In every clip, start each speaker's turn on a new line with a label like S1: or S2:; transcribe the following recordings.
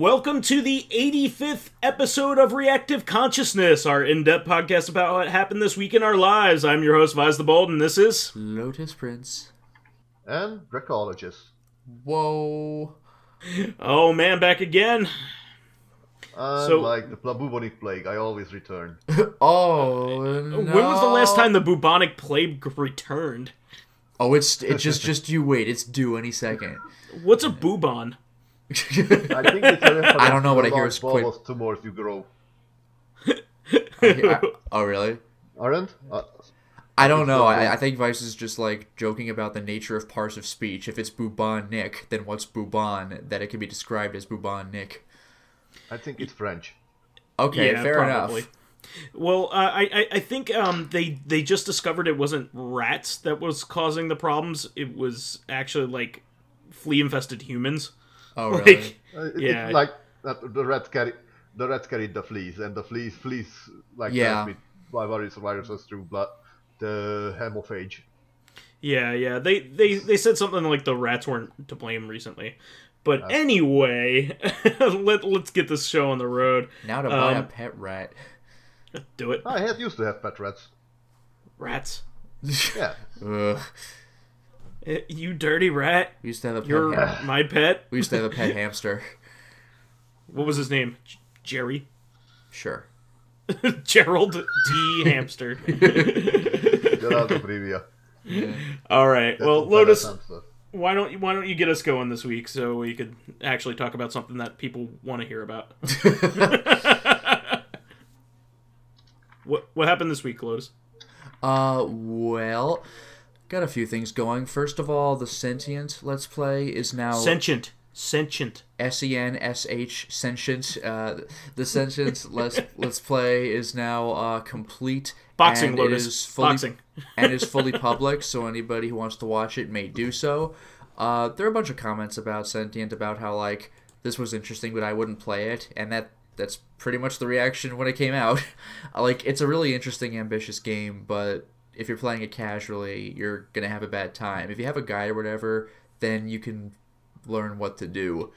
S1: Welcome to the 85th episode of Corrective Consciousness, our in-depth podcast about what happened this week in our lives. I'm your host, VyseTheBold, and this is...
S2: Lotus Prince.
S3: And Dracologist.
S2: Whoa.
S1: Oh man, back again.
S3: Like the bubonic plague, I always return.
S2: Oh, no.
S1: When was the last time the bubonic plague returned?
S2: Oh, it's just you wait. It's due any second.
S1: What's a bubon?
S3: I think it's a reference
S2: I don't know what I
S3: to
S2: hear
S3: large
S2: is quick.
S3: bubbles tumors you grow.
S2: Oh, really?
S3: Aren't?
S2: I don't know. I think Vice is just like joking about the nature of parts of speech. If it's bubonic, then what's bubon that it can be described as bubonic?
S3: I think it's French.
S2: Okay,
S1: Yeah,
S2: fair
S1: probably.
S2: enough.
S1: Well, I think they just discovered it wasn't rats that was causing the problems. It was actually like flea-infested humans.
S2: Oh, really?
S1: Like,
S3: It's like that the rats carried the fleas, and the fleas transmit by various viruses through blood, the hemophage.
S1: Yeah. They said something like the rats weren't to blame recently. But anyway, let's get this show on the road.
S2: Now to buy a pet rat.
S1: Do it.
S3: I used to have pet rats.
S1: Rats.
S3: Yeah.
S2: Ugh.
S1: You dirty rat.
S2: We used to have a pet.
S1: You're my pet.
S2: We used to have a pet hamster.
S1: What was his name? Jerry?
S2: Sure.
S1: Gerald T. Hamster.
S3: Geraldo Privia.
S2: Yeah.
S1: All right. Well, Lotus,
S3: Hamster.
S1: why don't you get us going this week so we could actually talk about something that people want to hear about? What happened this week, Lotus?
S2: Well, got a few things going. First of all, the Sentient Let's Play is now...
S1: Sentient.
S2: S-E-N-S-H, Sentient. The Sentient Let's Play is now complete.
S1: Boxing,
S2: and
S1: Lotus.
S2: Is fully,
S1: Boxing.
S2: And is fully public, so anybody who wants to watch it may do so. There are a bunch of comments about Sentient, about how, like, this was interesting, but I wouldn't play it, and that's pretty much the reaction when it came out. Like, it's a really interesting, ambitious game, but if you're playing it casually, you're gonna have a bad time. If you have a guide or whatever, then you can learn what to do.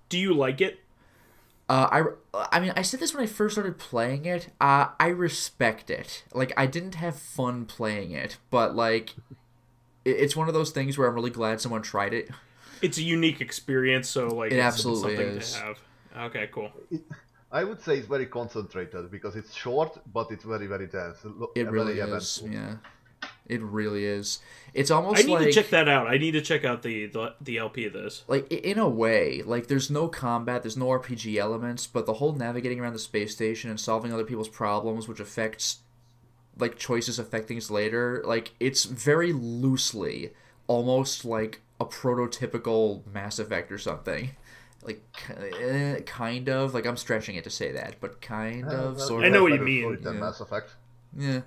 S1: Do you like it?
S2: I mean, I said this when I first started playing it. I respect it. Like, I didn't have fun playing it, but, like, it's one of those things where I'm really glad someone tried it.
S1: It's a unique experience, so, like,
S2: It
S1: it's
S2: absolutely
S1: something
S2: is.
S1: to have. Okay, cool.
S3: I would say it's very concentrated because it's short, but it's very, very dense.
S2: It really
S3: very
S2: is,
S3: eventful.
S2: yeah. It really is. It's almost
S1: I need to check that out. I need to check out the LP of this.
S2: like, in a way, like, there's no combat, there's no RPG elements, but the whole navigating around the space station and solving other people's problems, which affects, like, choices affect things later, like, it's very loosely almost like a prototypical Mass Effect or something. Like, kind of. Like, I'm stretching it to say that, but kind of, sort of.
S1: I know what you
S3: Better
S1: mean.
S3: story than
S2: Yeah.
S3: Mass Effect.
S2: Yeah.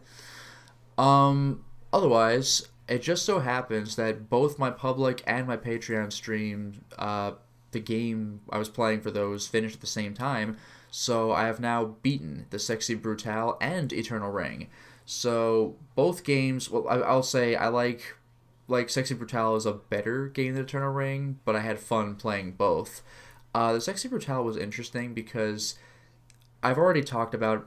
S2: Otherwise, it just so happens that both my public and my Patreon stream, the game I was playing for those finished at the same time, so I have now beaten the Sexy Brutale and Eternal Ring. So, both games, well, I'll say I like Sexy Brutale is a better game than Eternal Ring, but I had fun playing both. The Sexy Brutale was interesting because I've already talked about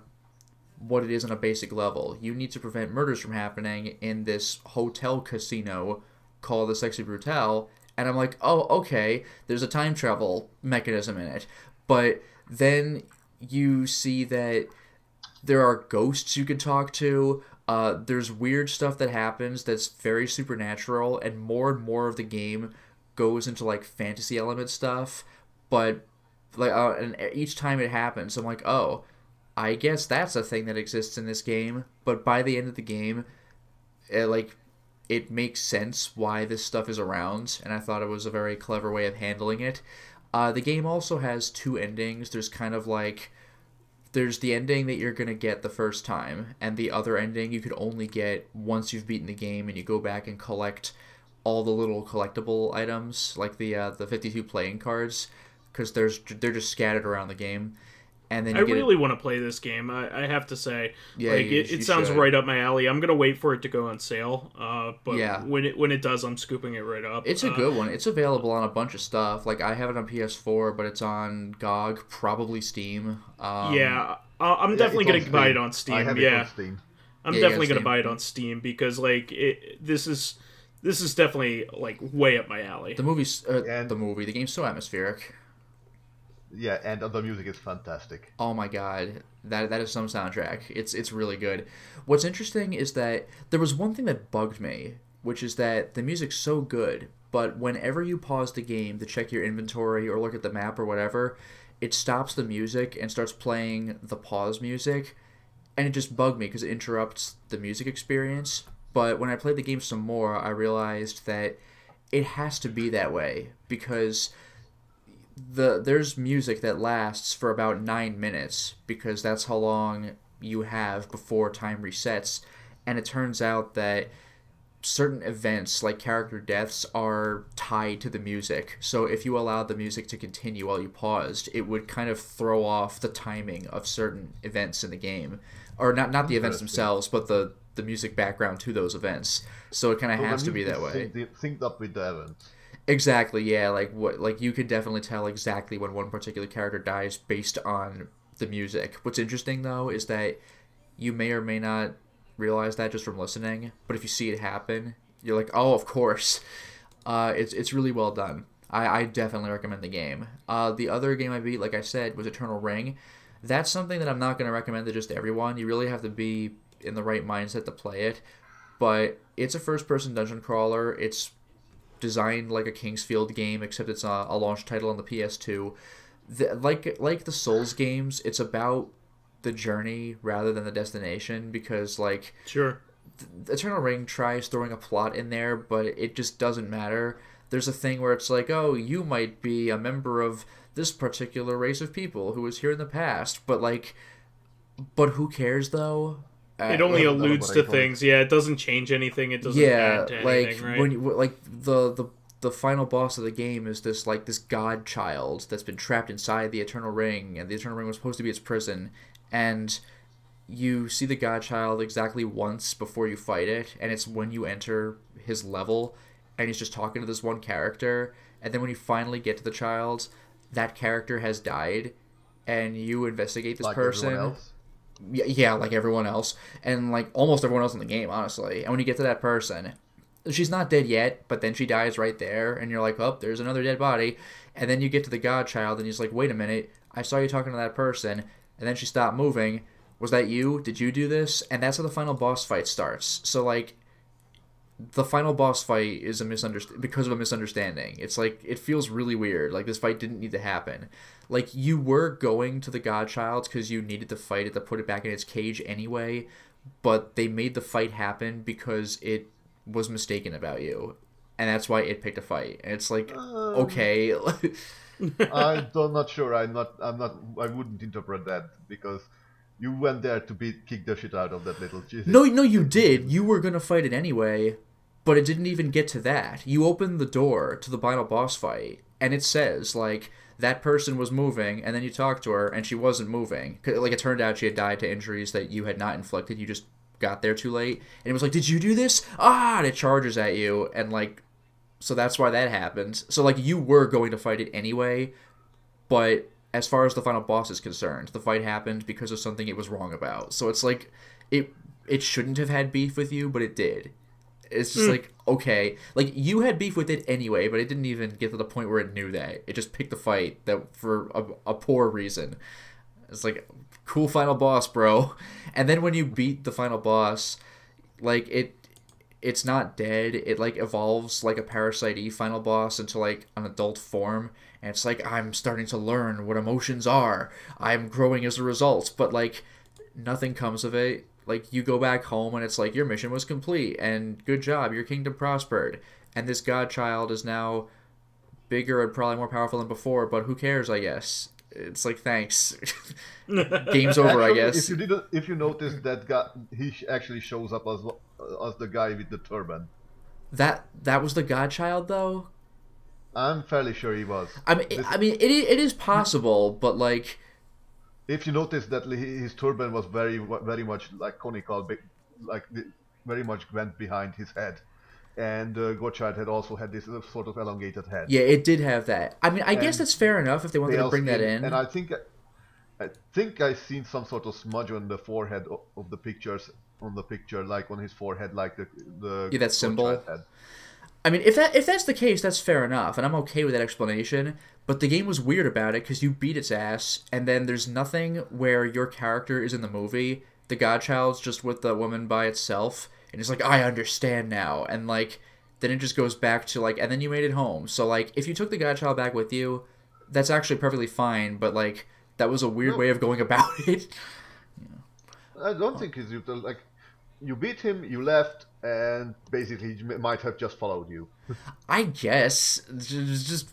S2: what it is on a basic level. You need to prevent murders from happening in this hotel casino called the Sexy Brutale, and I'm like, oh, okay, there's a time travel mechanism in it. But then you see that there are ghosts you can talk to, there's weird stuff that happens that's very supernatural, and more of the game goes into, like, fantasy element stuff, but, like, and each time it happens, I'm like, oh, I guess that's a thing that exists in this game, but by the end of the game, it makes sense why this stuff is around, and I thought it was a very clever way of handling it. The game also has two endings. There's kind of like, there's the ending that you're going to get the first time, and the other ending you could only get once you've beaten the game and you go back and collect all the little collectible items, like the 52 playing cards, because they're just scattered around the game. And then
S1: I really want to play this game. I have to say,
S2: yeah,
S1: like it sounds right up my alley. I'm gonna wait for it to go on sale. But
S2: yeah.
S1: when it does, I'm scooping it right up.
S2: It's a good one. It's available on a bunch of stuff. Like I have it on PS4, but it's on GOG, probably Steam.
S1: Yeah, I'm definitely gonna buy it on Steam.
S3: I have it on Steam.
S1: I'm definitely gonna buy it on Steam because like this is definitely like way up my alley.
S2: The game's so atmospheric.
S3: Yeah, and the music is fantastic.
S2: Oh my god, that is some soundtrack. It's really good. What's interesting is that there was one thing that bugged me, which is that the music's so good, but whenever you pause the game to check your inventory or look at the map or whatever, it stops the music and starts playing the pause music, and it just bugged me because it interrupts the music experience. But when I played the game some more, I realized that it has to be that way because there's music that lasts for about 9 minutes because that's how long you have before time resets, and it turns out that certain events like character deaths are tied to the music. So if you allowed the music to continue while you paused, it would kind of throw off the timing of certain events in the game, or not the events themselves, but the music background to those events. So it kind of has to be that way.
S3: Synced up with the events.
S2: Exactly, yeah. Like you could definitely tell exactly when one particular character dies based on the music. What's interesting though is that you may or may not realize that just from listening, but if you see it happen, you're like, oh, of course. It's really well done. I definitely recommend the game. The other game I beat, like I said, was Eternal Ring. That's something that I'm not going to recommend to just everyone. You really have to be in the right mindset to play it. But it's a first-person dungeon crawler. It's designed like a Kingsfield game, except it's a launch title on the PS2. Like the Souls games, it's about the journey rather than the destination, because like Eternal Ring tries throwing a plot in there, but it just doesn't matter. There's a thing where it's like, oh, you might be a member of this particular race of people who was here in the past, but who cares though?
S1: It only alludes to things. Yeah, it doesn't change anything. It doesn't add to anything, right?
S2: When you, the final boss of the game is this god child that's been trapped inside the Eternal Ring, and the Eternal Ring was supposed to be its prison, and you see the god child exactly once before you fight it, and it's when you enter his level, and he's just talking to this one character, and then when you finally get to the child, that character has died, and you investigate this person. Yeah, like everyone else. And like almost everyone else in the game, honestly. And when you get to that person, she's not dead yet, but then she dies right there, and you're like, oh, there's another dead body. And then you get to the godchild, and he's like, wait a minute, I saw you talking to that person, and then she stopped moving. Was that you? Did you do this? And that's how the final boss fight starts. So like, the final boss fight is because of a misunderstanding. It's like, it feels really weird. Like, this fight didn't need to happen. Like, you were going to the godchild because you needed to fight it to put it back in its cage anyway, but they made the fight happen because it was mistaken about you, and that's why it picked a fight. And it's like, okay.
S3: I'm not sure. I wouldn't interpret that, because you went there to kick the shit out of that little cheese.
S2: No, you did. You were gonna fight it anyway, but it didn't even get to that. You opened the door to the final boss fight, and it says, like, that person was moving, and then you talked to her, and she wasn't moving. Like, it turned out she had died to injuries that you had not inflicted. You just got there too late. And it was like, did you do this? And it charges at you, and, like, so that's why that happened. So, like, you were going to fight it anyway, but as far as the final boss is concerned, the fight happened because of something it was wrong about. So it's like, it shouldn't have had beef with you, but it did. It's just like, okay. Like, you had beef with it anyway, but it didn't even get to the point where it knew that. It just picked the fight that for a poor reason. It's like, cool final boss, bro. And then when you beat the final boss, like, it's not dead. It, like, evolves like a Parasite-y final boss into, like, an adult form. And it's like, I'm starting to learn what emotions are. I'm growing as a result. But, like, nothing comes of it. Like, you go back home and it's like, your mission was complete, and good job, your kingdom prospered. And this godchild is now bigger and probably more powerful than before, but who cares, I guess. It's like, thanks. Game's over, I guess.
S3: If you notice, that guy, he actually shows up as the guy with the turban.
S2: That was the godchild, though?
S3: I'm fairly sure he was.
S2: I mean, it is possible, but, like...
S3: if you notice that his turban was very much like conical, very much went behind his head. And Gottschalk had also had this sort of elongated head.
S2: Yeah, it did have that. I mean, I guess that's fair enough if they wanted to bring that in.
S3: And I think I seen some sort of smudge on the forehead of the pictures on the picture, like on his forehead, like the
S2: that symbol.
S3: Head.
S2: I mean, if that's the case, that's fair enough, and I'm okay with that explanation. But the game was weird about it because you beat its ass, and then there's nothing where your character is in the movie. The Godchild's just with the woman by itself, and it's like, I understand now, and like then it just goes back to like, and then you made it home. So like, if you took the Godchild back with you, that's actually perfectly fine. But like, that was a weird way of going about it.
S3: I don't think it's like you beat him, you left, and basically he might have just followed you.
S2: I guess it's just,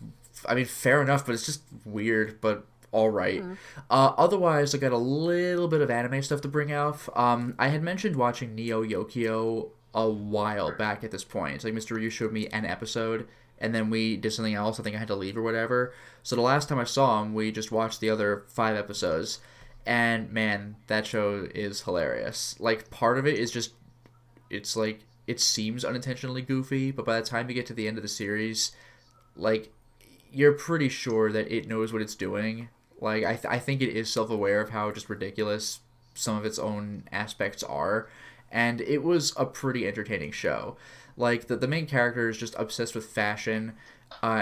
S2: I mean, fair enough, but it's just weird. But all right. Otherwise, I got a little bit of anime stuff to bring out. I had mentioned watching Neo Yokio a while back at this point. It's like Mr. Ryu showed me an episode, and then we did something else. I think I had to leave or whatever. So the last time I saw him, we just watched the other 5 episodes. And man, that show is hilarious. Like, part of it is just, it's like, it seems unintentionally goofy, but by the time you get to the end of the series, like, you're pretty sure that it knows what it's doing. Like, I think it is self-aware of how just ridiculous some of its own aspects are. And it was a pretty entertaining show. Like, the main character is just obsessed with fashion,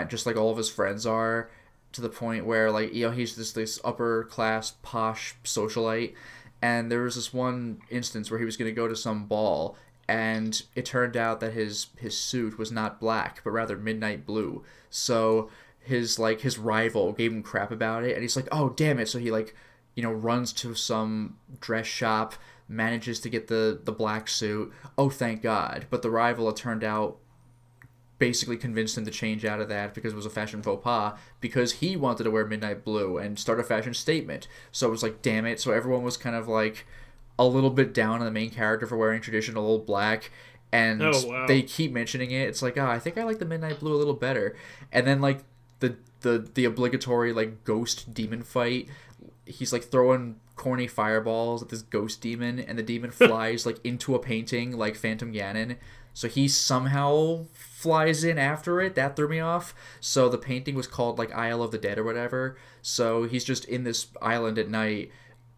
S2: just like all of his friends are, to the point where, like, you know, he's this upper-class, posh socialite. And there was this one instance where he was going to go to some ball, and it turned out that his suit was not black, but rather midnight blue. So his rival gave him crap about it, and he's like, oh, damn it. So he, like, you know, runs to some dress shop, manages to get the black suit. Oh, thank God. But the rival, it turned out, basically convinced him to change out of that because it was a fashion faux pas, because he wanted to wear midnight blue and start a fashion statement. So it was like, damn it. So everyone was kind of like a little bit down on the main character for wearing traditional old black, and they keep mentioning it. It's like, I think I like the midnight blue a little better. And then like the obligatory like ghost demon fight, he's like throwing corny fireballs at this ghost demon, and the demon flies like into a painting like Phantom Ganon. So he somehow flies in after it. That threw me off. So the painting was called like Isle of the Dead or whatever. So he's just in this island at night,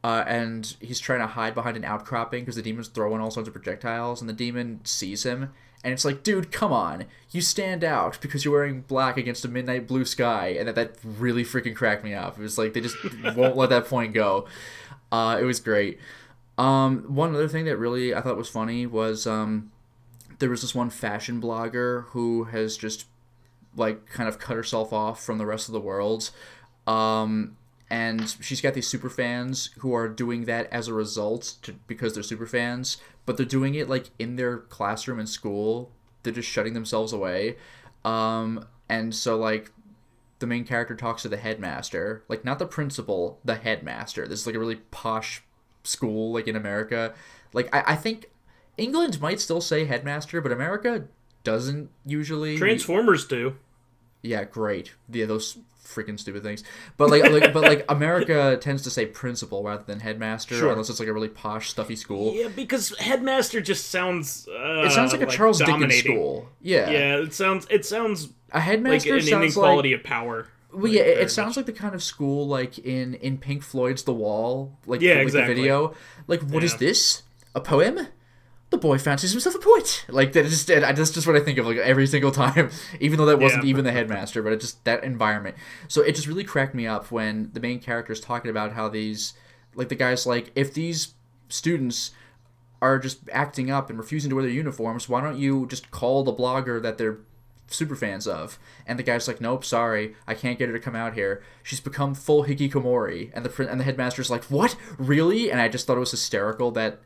S2: and he's trying to hide behind an outcropping because the demon's throwing all sorts of projectiles, and the demon sees him. And it's like, dude, come on. You stand out because you're wearing black against a midnight blue sky. And that really freaking cracked me up. It was like they just won't let that point go. It was great. One other thing that really I thought was funny was there was this one fashion blogger who has just like kind of cut herself off from the rest of the world. And she's got these super fans who are doing that as a result because they're super fans, but they're doing it like in their classroom and school. They're just shutting themselves away. And so like the main character talks to the headmaster, like not the principal, the headmaster. This is like a really posh school like in America. Like I think England might still say headmaster, but America doesn't usually.
S1: Transformers do.
S2: Yeah, great. Yeah, those freaking stupid things. But like America tends to say principal rather than headmaster,
S1: sure,
S2: unless it's like a really posh, stuffy school.
S1: Yeah, because headmaster just sounds.
S2: It sounds like a Charles Dickens school. Yeah.
S1: Yeah, it sounds.
S2: A headmaster
S1: like an inequality of power.
S2: Well, yeah, it sounds like the kind of school like in Pink Floyd's The Wall, like
S1: yeah,
S2: the
S1: exactly.
S2: video. Like, what is this? A poem? The boy fancies himself a poet. Like that's just what I think of like every single time, even though that wasn't even the headmaster, but it just that environment. So it just really cracked me up when the main character is talking about how these, like the guy's like, if these students are just acting up and refusing to wear their uniforms, why don't you just call the blogger that they're super fans of? And the guy's like, nope, sorry, I can't get her to come out here. She's become full hikikomori. And the headmaster's like, what? Really? And I just thought it was hysterical that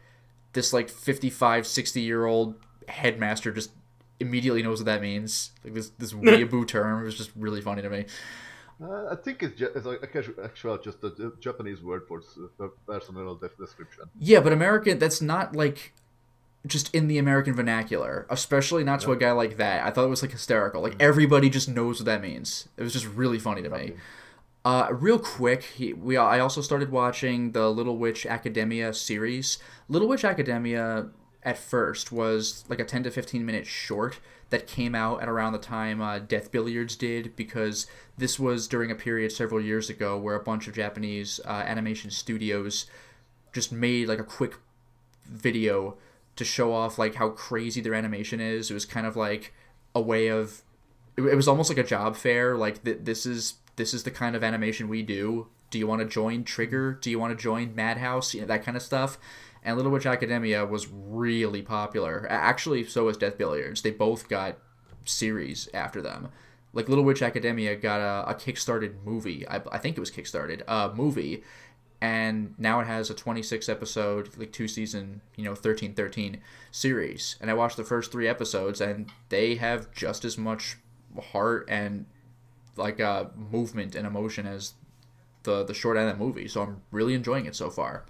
S2: this like 55, 60-year-old headmaster just immediately knows what that means. Like this weeaboo term. It was just really funny to me.
S3: I think it's actually just a Japanese word for personal description.
S2: Yeah, but American, that's not like just in the American vernacular, especially not to a guy like that. I thought it was like hysterical. Like everybody just knows what that means. It was just really funny to me. Real quick, I also started watching the Little Witch Academia series. Little Witch Academia at first was like a 10 to 15 minute short that came out at around the time Death Billiards did, because this was during a period several years ago where a bunch of Japanese animation studios just made like a quick video to show off like how crazy their animation is. It was kind of like a way of, it was almost like a job fair. Like this is the kind of animation we do. Do you want to join Trigger? Do you want to join Madhouse? You know, that kind of stuff. And Little Witch Academia was really popular. Actually, so was Death Billiards. They both got series after them. Like Little Witch Academia got a kickstarted movie. I think it was kickstarted. A movie. And now it has a 26 episode, like 2-season, 1313 series. And I watched the first 3 episodes, and they have just as much heart and like movement and emotion as the short end of the movie. So I'm really enjoying it so far.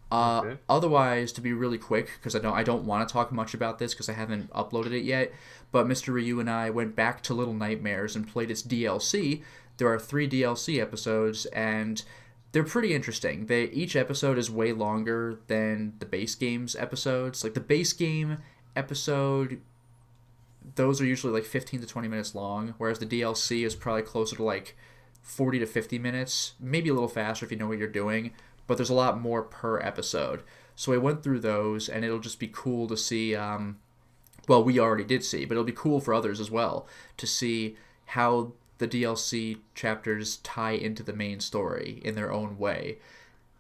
S2: Okay. Otherwise, to be really quick, because I don't want to talk much about this because I haven't uploaded it yet, but Mr. Ryu and I went back to Little Nightmares and played its DLC. There are 3 DLC episodes, and they're pretty interesting. Each episode is way longer than the base game's episodes. Like the base game episode, those are usually like 15 to 20 minutes long, whereas the DLC is probably closer to like 40 to 50 minutes, maybe a little faster if you know what you're doing, but there's a lot more per episode. So I went through those, and it'll just be cool to see, well, we already did see, but it'll be cool for others as well, to see how the DLC chapters tie into the main story in their own way.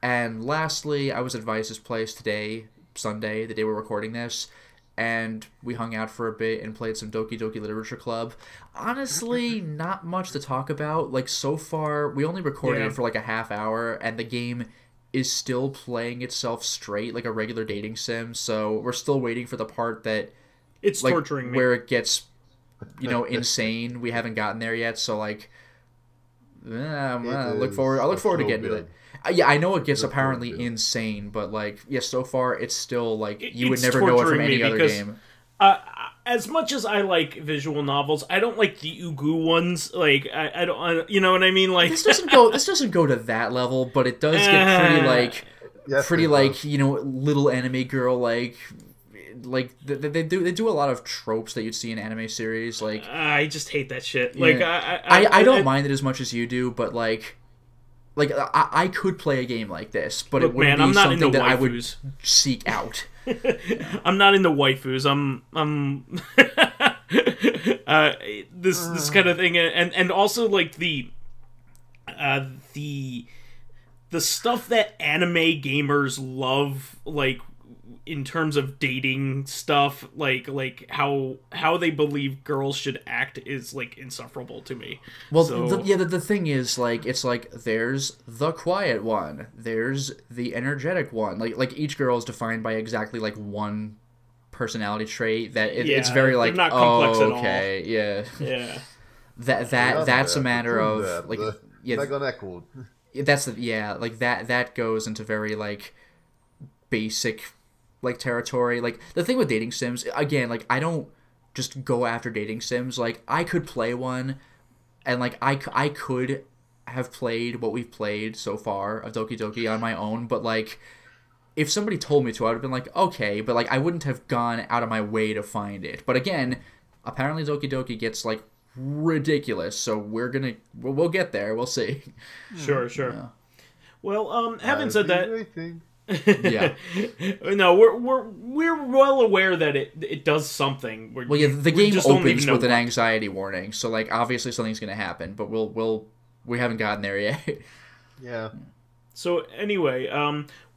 S2: And lastly, I was at Vyse's place today, Sunday, the day we're recording this, and we hung out for a bit and played some Doki Doki Literature Club. Honestly, not much to talk about. Like, so far, we only recorded it for like a half hour, and the game is still playing itself straight like a regular dating sim, so we're still waiting for the part that
S1: it's like, torturing me,
S2: where it gets, insane. We haven't gotten there yet, so like, I look forward to getting to it. Yeah, I know it gets apparently insane, but like, so far it's still like you would never know it from any other game.
S1: As much as I like visual novels, I don't like the Ugu ones. Like I don't, you know what I mean? Like
S2: this doesn't go to that level, but it does get pretty like little anime girl like they do a lot of tropes that you'd see in anime series. Like
S1: I just hate that shit. Like
S2: I don't mind it as much as you do, but like I could play a game like this, but it wouldn't be something that I would seek out.
S1: I'm not into waifus. I'm this kind of thing, and also like the stuff that anime gamers love, like in terms of dating stuff, like how they believe girls should act is like insufferable to me.
S2: Well, the thing is, like, it's like there's the quiet one, there's the energetic one. Like each girl is defined by exactly like one personality trait that it's very like,
S1: not complex at all.
S2: Yeah. That's a matter of like that goes into very like basic like territory. Like the thing with dating sims, again, like I don't just go after dating sims. Like I could play one, and like I could have played what we've played so far of Doki Doki on my own, but like if somebody told me to, I would have been like, okay, but like I wouldn't have gone out of my way to find it. But again, apparently Doki Doki gets like ridiculous, so we'll get there. We'll see.
S1: Sure. Yeah. Well, having said that,
S2: yeah.
S1: No, we're well aware that it does something.
S2: The game opens with an anxiety warning, so like obviously something's gonna happen, but we haven't gotten there yet.
S3: Yeah.
S1: So anyway,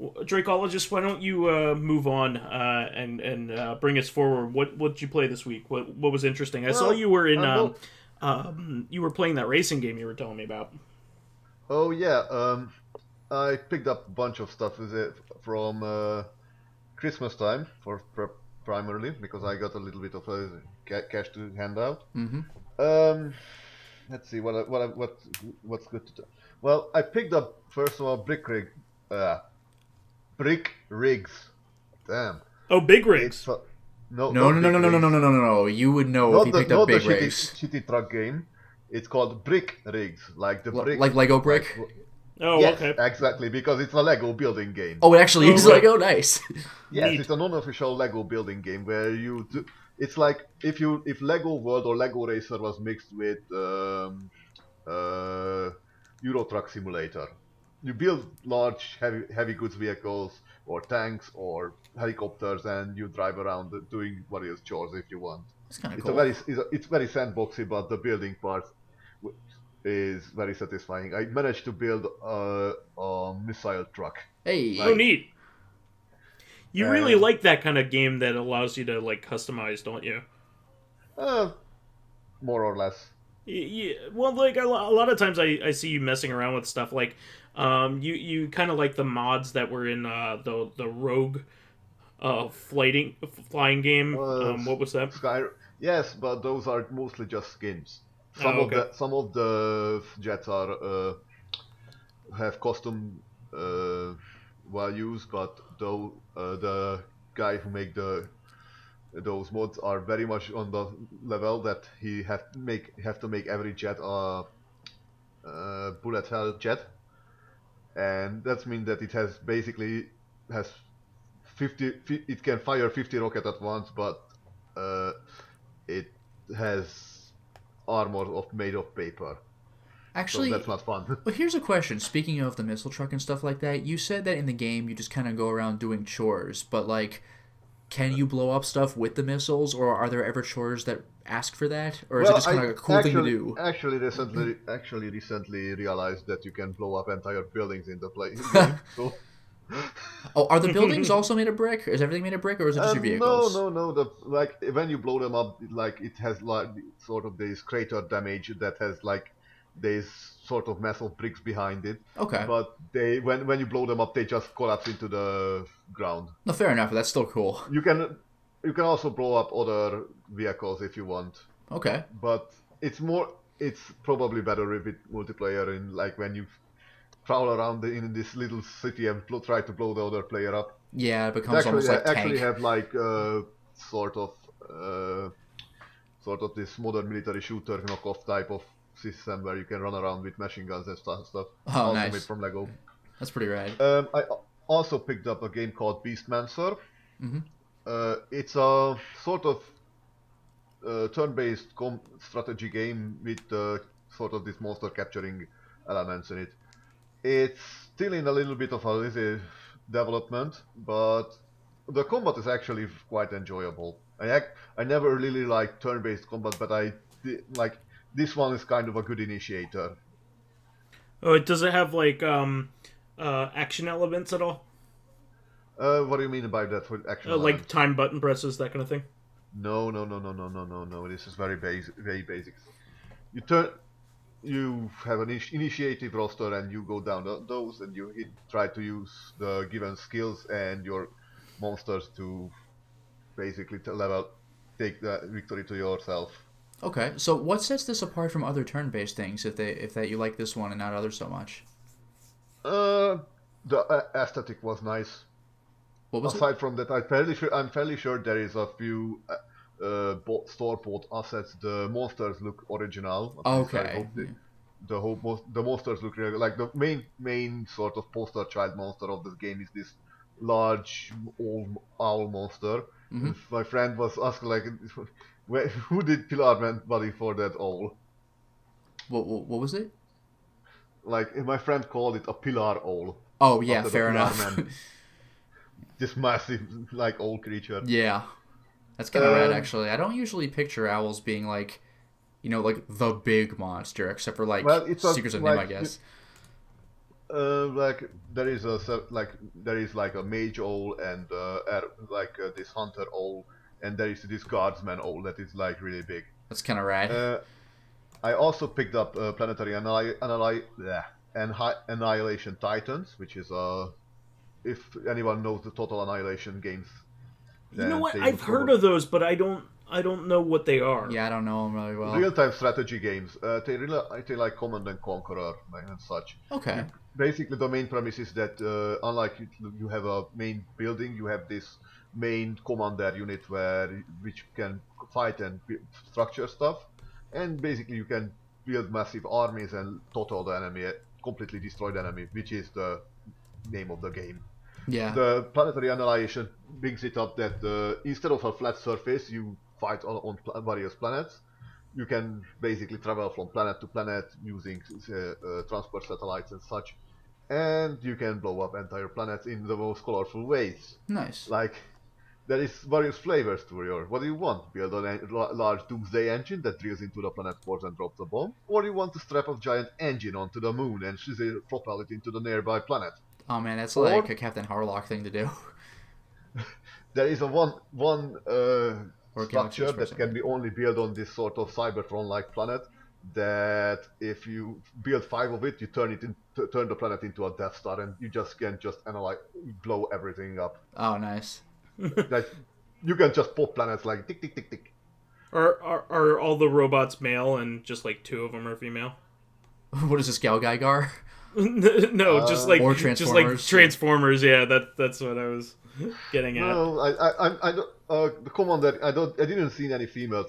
S1: Dracologist, why don't you move on and bring us forward? What did you play this week? What was interesting? I saw you were in you were playing that racing game you were telling me about.
S3: Oh yeah. I picked up a bunch of stuff from Christmas time primarily because I got a little bit of cash to hand out.
S2: Mm-hmm.
S3: Let's see what's good to do. Well, I picked up first of all Brick Rigs. Damn.
S1: Oh, Big Rigs.
S2: No. You would know if you picked up Big Rigs.
S3: Not the shitty truck game. It's called brick rigs, like the brick,
S2: like Lego brick.
S1: Oh,
S3: yes,
S1: okay.
S3: exactly, because it's a Lego building game.
S2: Oh, it actually is Lego. Nice.
S3: Yes,
S1: Neat.
S3: it's an unofficial Lego building game where you do. It's like if Lego World or Lego Racer was mixed with Euro Truck Simulator. You build large heavy goods vehicles or tanks or helicopters, and you drive around doing various chores if you want.
S2: That's kind of
S3: It's
S2: cool.
S3: it's very sandboxy, but the building part is very satisfying. I managed to build a missile truck.
S2: Hey.
S1: Oh, neat. You really like that kind of game that allows you to like customize, don't you?
S3: More or less.
S1: Yeah, well, like a lot of times I see you messing around with stuff like, you kind of like the mods that were in the Rogue, flying game. What was that?
S3: Yes, but those are mostly just skins. Some of the jets are have custom values, but though the guy who make those mods are very much on the level that he have to make every jet a bullet hell jet, and that means that it has 50. It can fire 50 rockets at once, but it has armor made of paper.
S2: Actually,
S3: so that's not fun.
S2: Well, here's a question. Speaking of the missile truck and stuff like that, you said that in the game you just kind of go around doing chores, but like, can you blow up stuff with the missiles, or are there ever chores that ask for that, or is it just kind of a cool thing to do?
S3: Actually, recently realized that you can blow up entire buildings in the game. So.
S2: Oh, are the buildings also made of brick? Is everything made of brick, or is it just your vehicles?
S3: No. Like when you blow them up, like it has like sort of this crater damage that has like these sort of massive bricks behind it.
S2: Okay.
S3: But when you blow them up, they just collapse into the ground.
S2: No, fair enough. But that's still cool.
S3: You can also blow up other vehicles if you want.
S2: Okay.
S3: But it's probably better with multiplayer in like when you prowl around in this little city and try to blow the other player up.
S2: Yeah, it becomes almost like
S3: actually
S2: tank.
S3: have like sort of this modern military shooter knockoff type of system where you can run around with machine guns and stuff.
S2: Oh,
S3: also
S2: nice.
S3: made from Lego.
S2: That's pretty rad.
S3: I also picked up a game called Beastmancer.
S2: Mm-hmm.
S3: It's a sort of turn-based strategy game with sort of this monster capturing elements in it. It's still in a little bit of a lazy development, but the combat is actually quite enjoyable. I never really liked turn-based combat, but like this one is kind of a good initiator.
S1: Oh, does it have like action elements at all?
S3: What do you mean by that? For action elements?
S1: Like time button presses, that kind of thing?
S3: No. This is very basic. You have an initiative roster, and you go down those, and you try to use the given skills and your monsters to basically take the victory to yourself.
S2: Okay, so what sets this apart from other turn-based things? If that you like this one and not others so much?
S3: The aesthetic was nice.
S2: What was
S3: Aside from that, I'm fairly sure there is a few store-bought assets. The monsters look original.
S2: Okay.
S3: The monsters look really like the main sort of poster child monster of this game is this large old owl monster.
S2: Mm-hmm.
S3: My friend was asking like, who did Pilar body for that owl?
S2: What was it?
S3: Like my friend called it a pillar owl.
S2: Oh yeah, fair enough.
S3: This massive like old creature.
S2: Yeah, that's kind of rad actually. I don't usually picture owls being like, like the big monster, except for like Secrets of NIMH, I guess.
S3: Like there is a mage owl and this hunter owl, and there is this guardsman owl that is like really big.
S2: That's kind of rad.
S3: I also picked up Planetary Annihilation Titans, which is if anyone knows the Total Annihilation games.
S1: You know what? I've heard of those, but I don't know what they are.
S2: Yeah, I don't know them really well.
S3: Real-time strategy games. They like Command and Conqueror and such.
S2: Okay.
S3: Basically, the main premise is that unlike you have a main building, you have this main commander unit which can fight and structure stuff, and basically you can build massive armies and total the enemy, completely destroy the enemy, which is the name of the game.
S2: Yeah.
S3: The planetary annihilation brings it up that instead of a flat surface, you fight on various planets. You can basically travel from planet to planet using transport satellites and such, and you can blow up entire planets in the most colorful ways.
S2: Nice.
S3: Like, there is various flavors to your. What do you want? Build a large doomsday engine that drills into the planet core and drops a bomb, or you want to strap a giant engine onto the moon and propel it into the nearby planet?
S2: Oh man, that's like a Captain Harlock thing to do.
S3: There is a one structure that can be only built on this sort of Cybertron-like planet. That if you build 5 of it, you turn the planet into a Death Star, and you can blow everything up.
S2: Oh, nice.
S3: Like, you can just pop planets like tick tick tick tick.
S1: Are all the robots male and just like 2 of them are female?
S2: What is this, Gal Gaigar?
S1: No, just like Transformers. Yeah, that's what I was getting at.
S3: No, I don't. The commander, I didn't see any female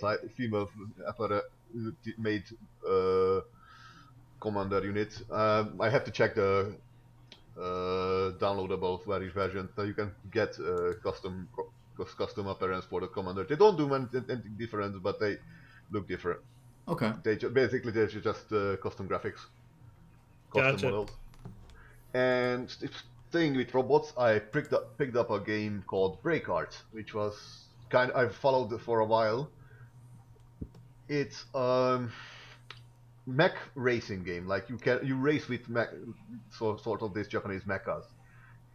S3: made commander unit. I have to check the downloadable version, so you can get custom appearance for the commander. They don't do anything different, but they look different.
S2: Okay.
S3: They're just custom graphics.
S1: Gotcha.
S3: Models. And staying with robots, I picked up a game called Breakart, which was I've followed it for a while. It's mech racing game. Like you race with mech, sort of these Japanese mechas,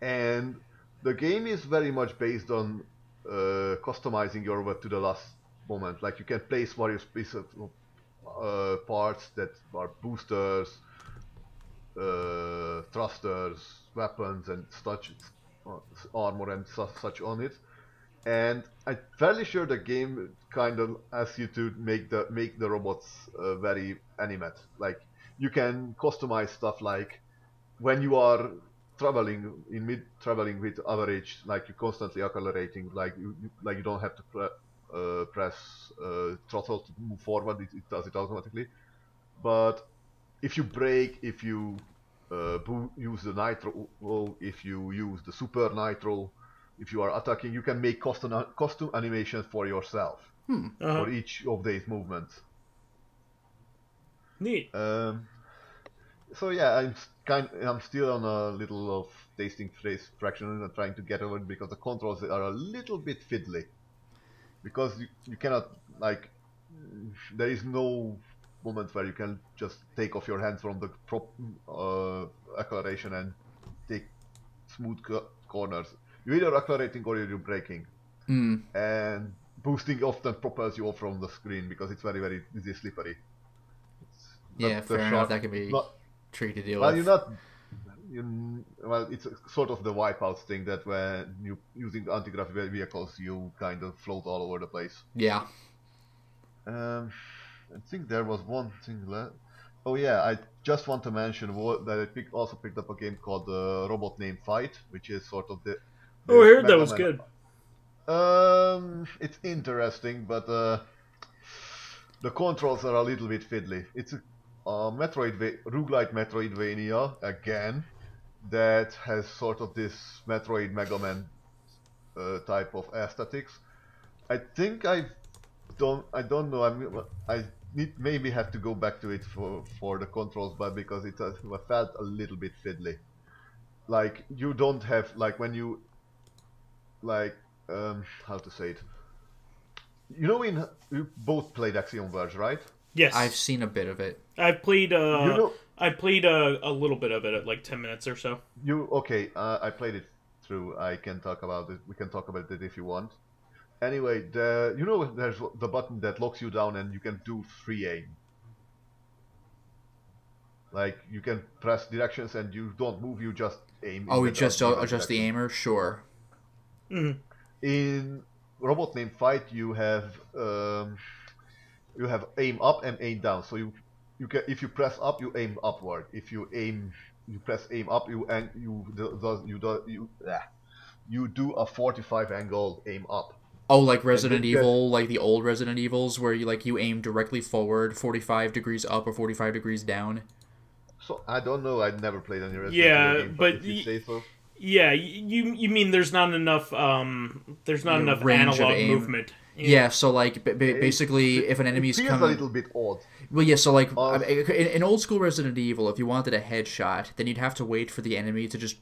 S3: and the game is very much based on customizing your robot to the last moment. Like you can place various pieces of parts that are boosters, thrusters, weapons, and such, armor and such on it. And I'm fairly sure the game kind of asks you to make the robots very animate. Like you can customize stuff like when you are traveling with average, like you're constantly accelerating, like you don't have to press throttle to move forward. It does it automatically. But if you brake, if you use the nitro, if you use the super nitro, if you are attacking, you can make costume animations for yourself for each of these movements.
S1: Neat.
S3: So yeah, I'm still on a little of tasting phase fraction and trying to get over it because the controls are a little bit fiddly. Because you cannot, like, there is no moment where you can just take off your hands from the acceleration and take smooth corners. You're either accelerating or you're braking. And boosting often propels you off from the screen because it's very, very slippery.
S2: Yeah, fair enough. That can be tricky to deal with.
S3: It's sort of the wipeouts thing that when you using anti-gravity vehicles, you kind of float all over the place.
S2: Yeah.
S3: I think there was one thing left. Oh yeah, I just want to mention that I also picked up a game called Robot Named Fight, which is sort of the.
S1: Oh, I heard that was good.
S3: It's interesting, but the controls are a little bit fiddly. It's a roguelike Metroidvania again that has sort of this Metroid Mega Man type of aesthetics. I think I don't know. I maybe have to go back to it for the controls, but because it felt a little bit fiddly. Like you don't have when you how to say it. You both played Axiom Verge, right?
S1: Yes,
S2: I've seen a bit of it.
S1: I've played. I played a little bit of it at like 10 minutes or so.
S3: Okay? I played it through. I can talk about it. We can talk about it if you want. Anyway, there's the button that locks you down and you can do free aim. Like you can press directions and you don't move. You just aim.
S2: Oh, we just adjust the aimer, sure.
S1: Mm-hmm.
S3: In Robot Named Fight, you have aim up and aim down. So you can, if you press up, you aim upward. If you press aim up, you do a 45 angle aim up.
S2: Oh, like Resident Evil, like the old Resident Evils, where you aim directly forward, 45 degrees up or 45 degrees down.
S3: So I don't know. I never played any Resident Evil game, but if you say so.
S1: Yeah, you mean there's not enough enough analog movement.
S2: Yeah, so like basically, if an enemy's
S3: coming, a little bit odd.
S2: Well, yeah, so like in old school Resident Evil, if you wanted a headshot, then you'd have to wait for the enemy to just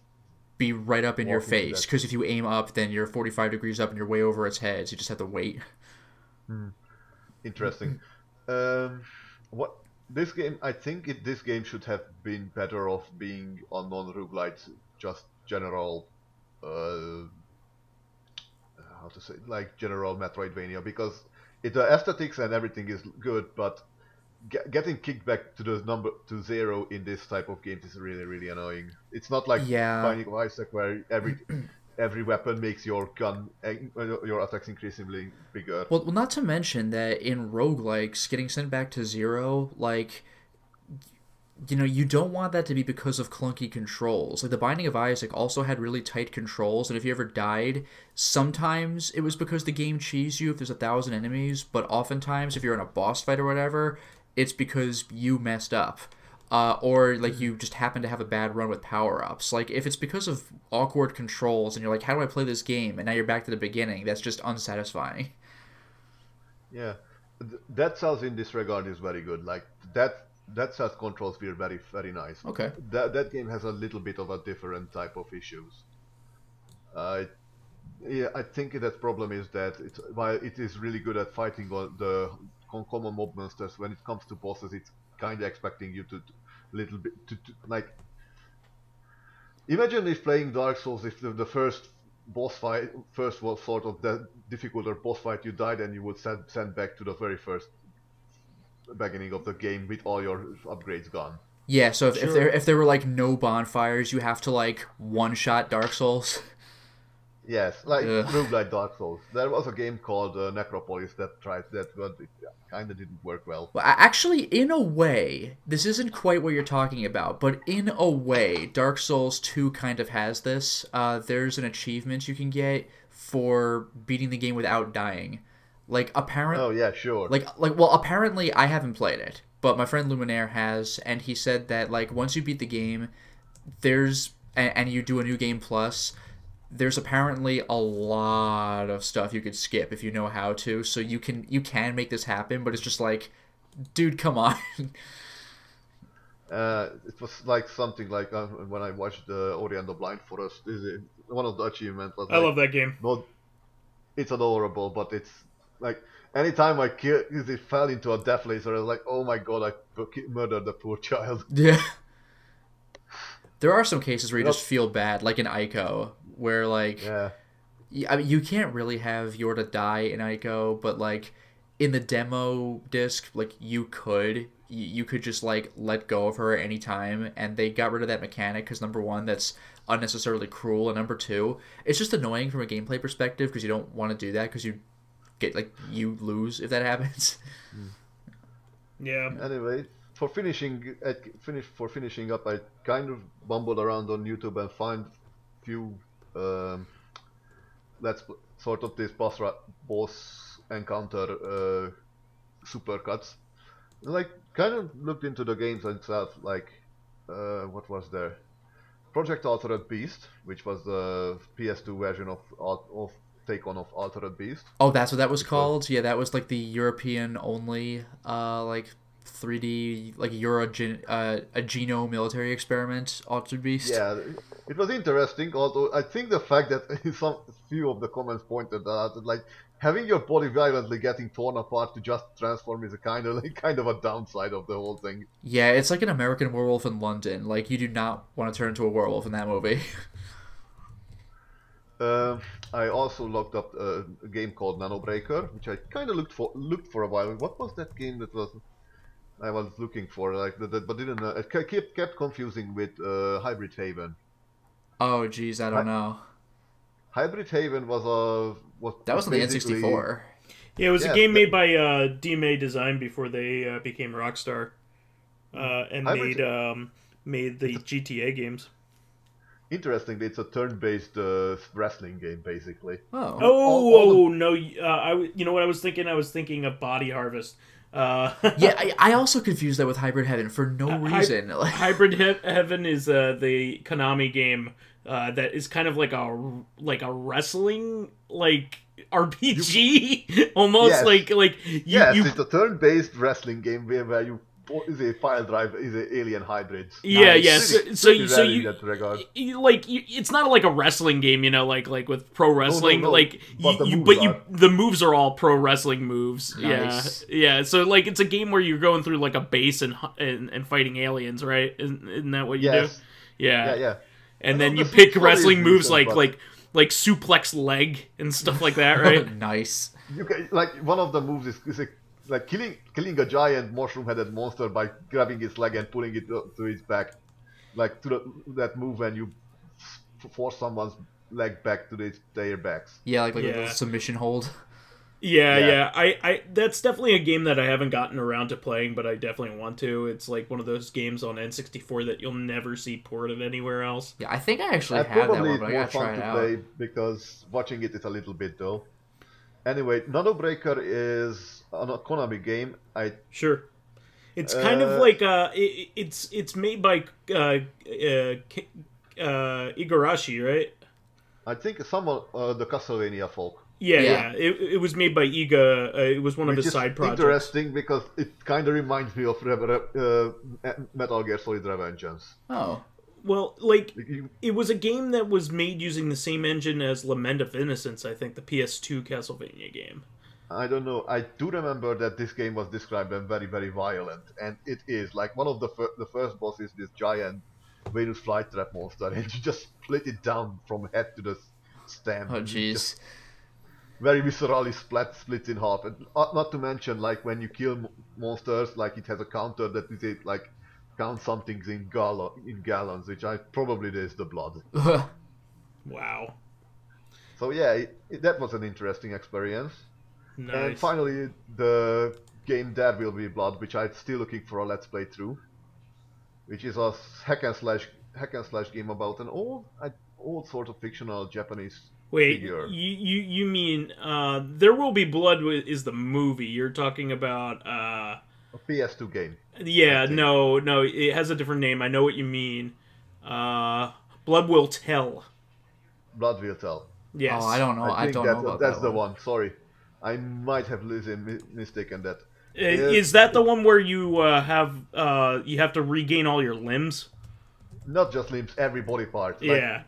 S2: be right up in your face. Because if you aim up, then you're 45 degrees up and you're way over its head. So you just have to wait.
S3: Interesting. What this game? I think this game should have been better off being on non-roguelite, just general. How to say, like general Metroidvania, because the aesthetics and everything is good, but getting kicked back to 0 in this type of games is really, really annoying. It's not like Binding of Isaac where every weapon makes your gun, your attacks increasingly bigger.
S2: Well, not to mention that in roguelikes, getting sent back to 0, like, you don't want that to be because of clunky controls. Like, the Binding of Isaac also had really tight controls, and if you ever died, sometimes it was because the game cheesed you if there's 1,000 enemies, but oftentimes if you're in a boss fight or whatever, it's because you messed up. Or, like, you just happen to have a bad run with power-ups. Like, if it's because of awkward controls, and you're like, how do I play this game? And now you're back to the beginning, that's just unsatisfying.
S3: Yeah. That Cells in this regard is very good. Like, that set controls feel very, very nice.
S2: Okay.
S3: That game has a little bit of a different type of issues. I think that problem is that while it is really good at fighting on the common mob monsters, when it comes to bosses, it's kind of expecting you to little bit like. Imagine if playing Dark Souls, if the first boss fight, first was sort of the difficulter boss fight, you died and you would send back to the very first beginning of the game with all your upgrades gone.
S2: Yeah, so if there were like no bonfires, you have to like one-shot Dark Souls.
S3: Yes, like roguelike Dark Souls. There was a game called Necropolis that tried that, but it kind of didn't work well.
S2: Well, actually, in a way, this isn't quite what you're talking about, but in a way, Dark Souls 2 kind of has this. There's an achievement you can get for beating the game without dying. Like, apparently...
S3: Oh, yeah, sure.
S2: Well, apparently I haven't played it, but my friend Luminaire has, and he said that, like, once you beat the game, and you do a new game plus, there's apparently a lot of stuff you could skip if you know how to, so you can make this happen, but it's just like, dude, come on.
S3: It was like something like when I watched Ori and the Blind Forest, one of the achievements was
S1: I love that game.
S3: Well, it's adorable, but it's like anytime it fell into a death laser, I was like, oh my god, I murdered the poor child.
S2: Yeah. There are some cases where you just feel bad, like in Ico, where like, I mean, you can't really have Yorda die in Ico, but like in the demo disc, like you could just like let go of her at any time, and they got rid of that mechanic because number one, that's unnecessarily cruel, and number two, it's just annoying from a gameplay perspective because you don't want to do that because you lose if that happens.
S1: Yeah.
S3: Anyway, for finishing up, I kind of bumbled around on YouTube and find few sort of this boss encounter supercuts. Like, kind of looked into the games itself. Like, what was there? Project Altered Beast, which was the PS2 version of take-on of Altered Beast.
S2: Oh, that's what that was called? Yeah, that was like the European only, like 3D, like a Geno military experiment, Altered Beast.
S3: Yeah, it was interesting, although I think the fact that few of the comments pointed out that, like, having your body violently getting torn apart to just transform is a kind of a downside of the whole thing.
S2: Yeah, it's like an American Werewolf in London. Like, you do not want to turn into a werewolf in that movie.
S3: I also looked up a game called Nanobreaker, which I kind of looked for a while. What was that game that I was looking for? Like, but didn't. It kept confusing with Hybrid Haven.
S2: Oh, geez, I don't know.
S3: Hybrid Haven was
S2: that was on the N64.
S1: Yeah, it was a game made by DMA Design before they became Rockstar, and made the GTA games.
S3: interestingly, it's a turn-based wrestling game, basically.
S2: Oh.
S1: Oh no! You know what I was thinking? I was thinking of Body Harvest.
S2: Yeah, I also confused that with Hybrid Heaven for no reason.
S1: Hybrid Heaven is the Konami game that is kind of like a wrestling RPG almost.
S3: Yes.
S1: It's
S3: a turn-based wrestling game where you is a file drive is a alien hybrids.
S1: Yeah,
S2: Nice.
S1: yeah. So you
S3: in that regard.
S1: it's not like a wrestling game, like with pro wrestling.
S3: No.
S1: Like
S3: But the
S1: moves are all pro wrestling moves.
S2: Nice.
S1: Yeah. So it's a game where you're going through like a base and fighting aliens, right? Isn't that what you do? Yeah.
S3: Yeah.
S1: And then you
S3: the
S1: pick
S3: story
S1: wrestling
S3: is
S1: moves
S3: decent,
S1: like suplex leg and stuff like that, right?
S2: Nice.
S3: You can, one of the moves is killing a giant mushroom-headed monster by grabbing his leg and pulling it to his back, that move when you force someone's leg back to their backs.
S2: Yeah, like a submission hold.
S1: Yeah. I that's definitely a game that I haven't gotten around to playing, but I definitely want to. It's like one of those games on N64 that you'll never see ported anywhere else.
S2: Yeah, I think I actually have that one, but I gotta try it out.
S3: Play because watching it is a little bit dull. Anyway, Breaker is a Konami game.
S1: Sure. It's kind of like it's made by Igarashi, right?
S3: I think some of the Castlevania folk.
S1: Yeah. It was made by Iga. It was one of his side projects.
S3: Interesting because it kind of reminds me of Metal Gear Solid Revengeance.
S2: Oh.
S1: Well, it was a game that was made using the same engine as Lament of Innocence, I think, the PS2 Castlevania game.
S3: I don't know. I do remember that this game was described as very, very violent, and it is. Like, one of the first boss is this giant Venus flytrap monster, and you just split it down from head to the stem.
S2: Oh, jeez.
S3: Very viscerally split in half. And not to mention, when you kill monsters, it has a counter that is count something in gallons, which probably is the blood.
S1: Wow.
S3: So yeah, that was an interesting experience.
S1: Nice.
S3: And finally, the game There Will Be Blood, which I'm still looking for a let's play through, which is a hack and slash game about an old sort of fictional Japanese figure.
S1: You mean There Will Be Blood is the movie? You're talking about
S3: a PS2 game.
S1: Yeah, no, it has a different name. I know what you mean. Blood Will Tell.
S3: Blood Will Tell.
S2: Yes. Oh, I don't know. I don't know about
S3: that's
S2: that
S3: the one. Sorry, I might have mistaken that.
S1: Is that the one where you have to regain all your limbs?
S3: Not just limbs, every body part.
S1: Yeah.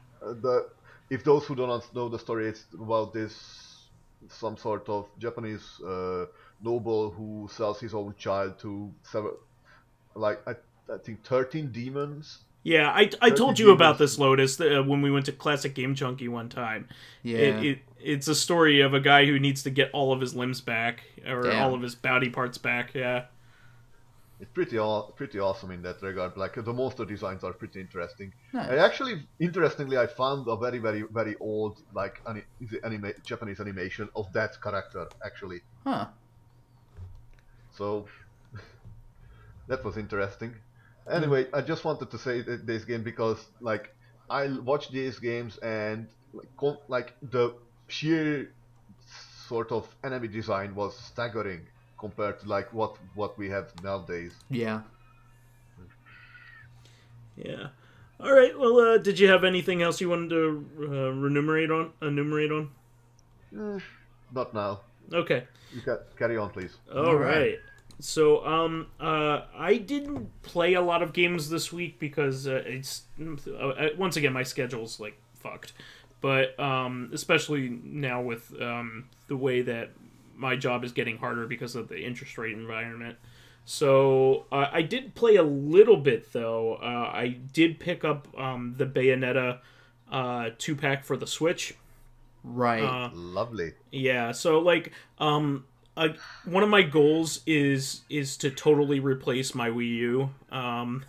S3: If those who do not know the story, it's about some sort of Japanese noble who sells his own child to I think 13 demons.
S1: Yeah, I told you about this, Lotus, when we went to Classic Game Junkie one time.
S2: Yeah.
S1: It's a story of a guy who needs to get all of his limbs back, or all of his body parts back, yeah.
S3: It's pretty awesome in that regard. The monster designs are pretty interesting.
S2: Nice.
S3: Interestingly, I found a very, very, very old Japanese animation of that character, actually.
S2: Huh.
S3: So that was interesting. Anyway, I just wanted to say this game because I watch these games and the sheer sort of enemy design was staggering compared to what we have nowadays.
S2: Yeah.
S1: Yeah. All right. Well, did you have anything else you wanted to enumerate on?
S3: Not now.
S1: Okay.
S3: You can carry on, please.
S1: All right. So, I didn't play a lot of games this week because it's once again my schedule's fucked. But especially now with the way that my job is getting harder because of the interest rate environment. So I did play a little bit though. I did pick up the Bayonetta 2-pack for the Switch.
S2: Right.
S3: Lovely.
S1: Yeah. So one of my goals is to totally replace my Wii U. I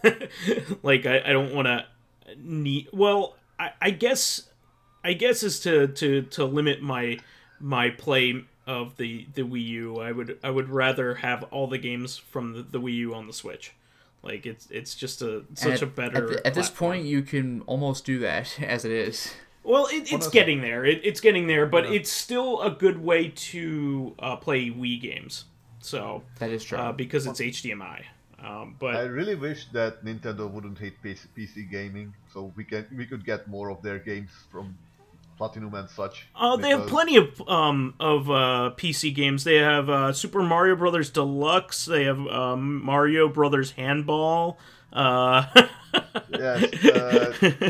S1: don't want to need. Well, I guess is to limit my play of the Wii U. I would rather have all the games from the Wii U on the Switch. Like it's just such a better.
S2: At this point, you can almost do that as it is.
S1: Well, it's getting there. It's getting there, but it's still a good way to play Wii games. So
S2: that is true
S1: because it's HDMI. But
S3: I really wish that Nintendo wouldn't hate PC gaming, so we could get more of their games from Platinum and such.
S1: They have plenty of PC games. They have Super Mario Brothers Deluxe. They have Mario Brothers Handball.
S3: Yes,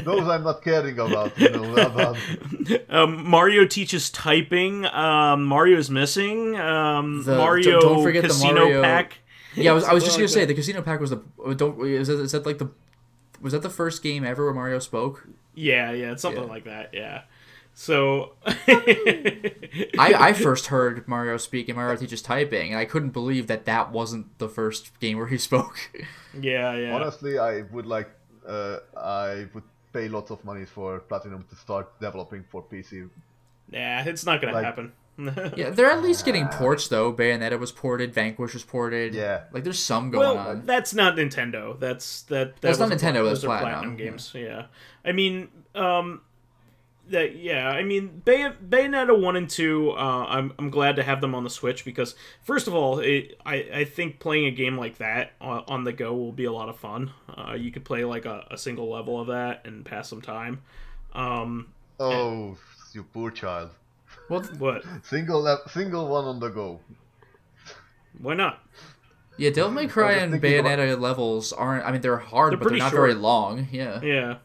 S3: those I'm not caring about.
S1: Mario teaches typing. Mario's missing. Mario
S2: don't forget
S1: Casino
S2: the Mario
S1: Pack.
S2: Yeah, I was just gonna say the Casino Pack was was that the first game ever where Mario spoke?
S1: Yeah, it's something like that. Yeah. So
S2: I first heard Mario speak in Mario Teaches Typing, and I couldn't believe that wasn't the first game where he spoke.
S1: Yeah.
S3: Honestly, I would pay lots of money for Platinum to start developing for PC.
S1: Yeah, it's not gonna happen.
S2: Yeah, they're at least getting ports though. Bayonetta was ported, Vanquish was ported.
S3: Yeah,
S2: like there's some going on.
S1: That's not Nintendo. That's not
S2: Nintendo. That's
S1: Platinum games. Yeah, I mean, Bayonetta 1 and 2. I'm glad to have them on the Switch because first of all, I think playing a game like that on the go will be a lot of fun. You could play like a single level of that and pass some time.
S3: You poor child.
S1: What?
S3: Single one on the go.
S1: Why not?
S2: Yeah, Devil May Cry and Bayonetta levels aren't. I mean, they're hard, but they're not very long. Yeah.
S1: Yeah.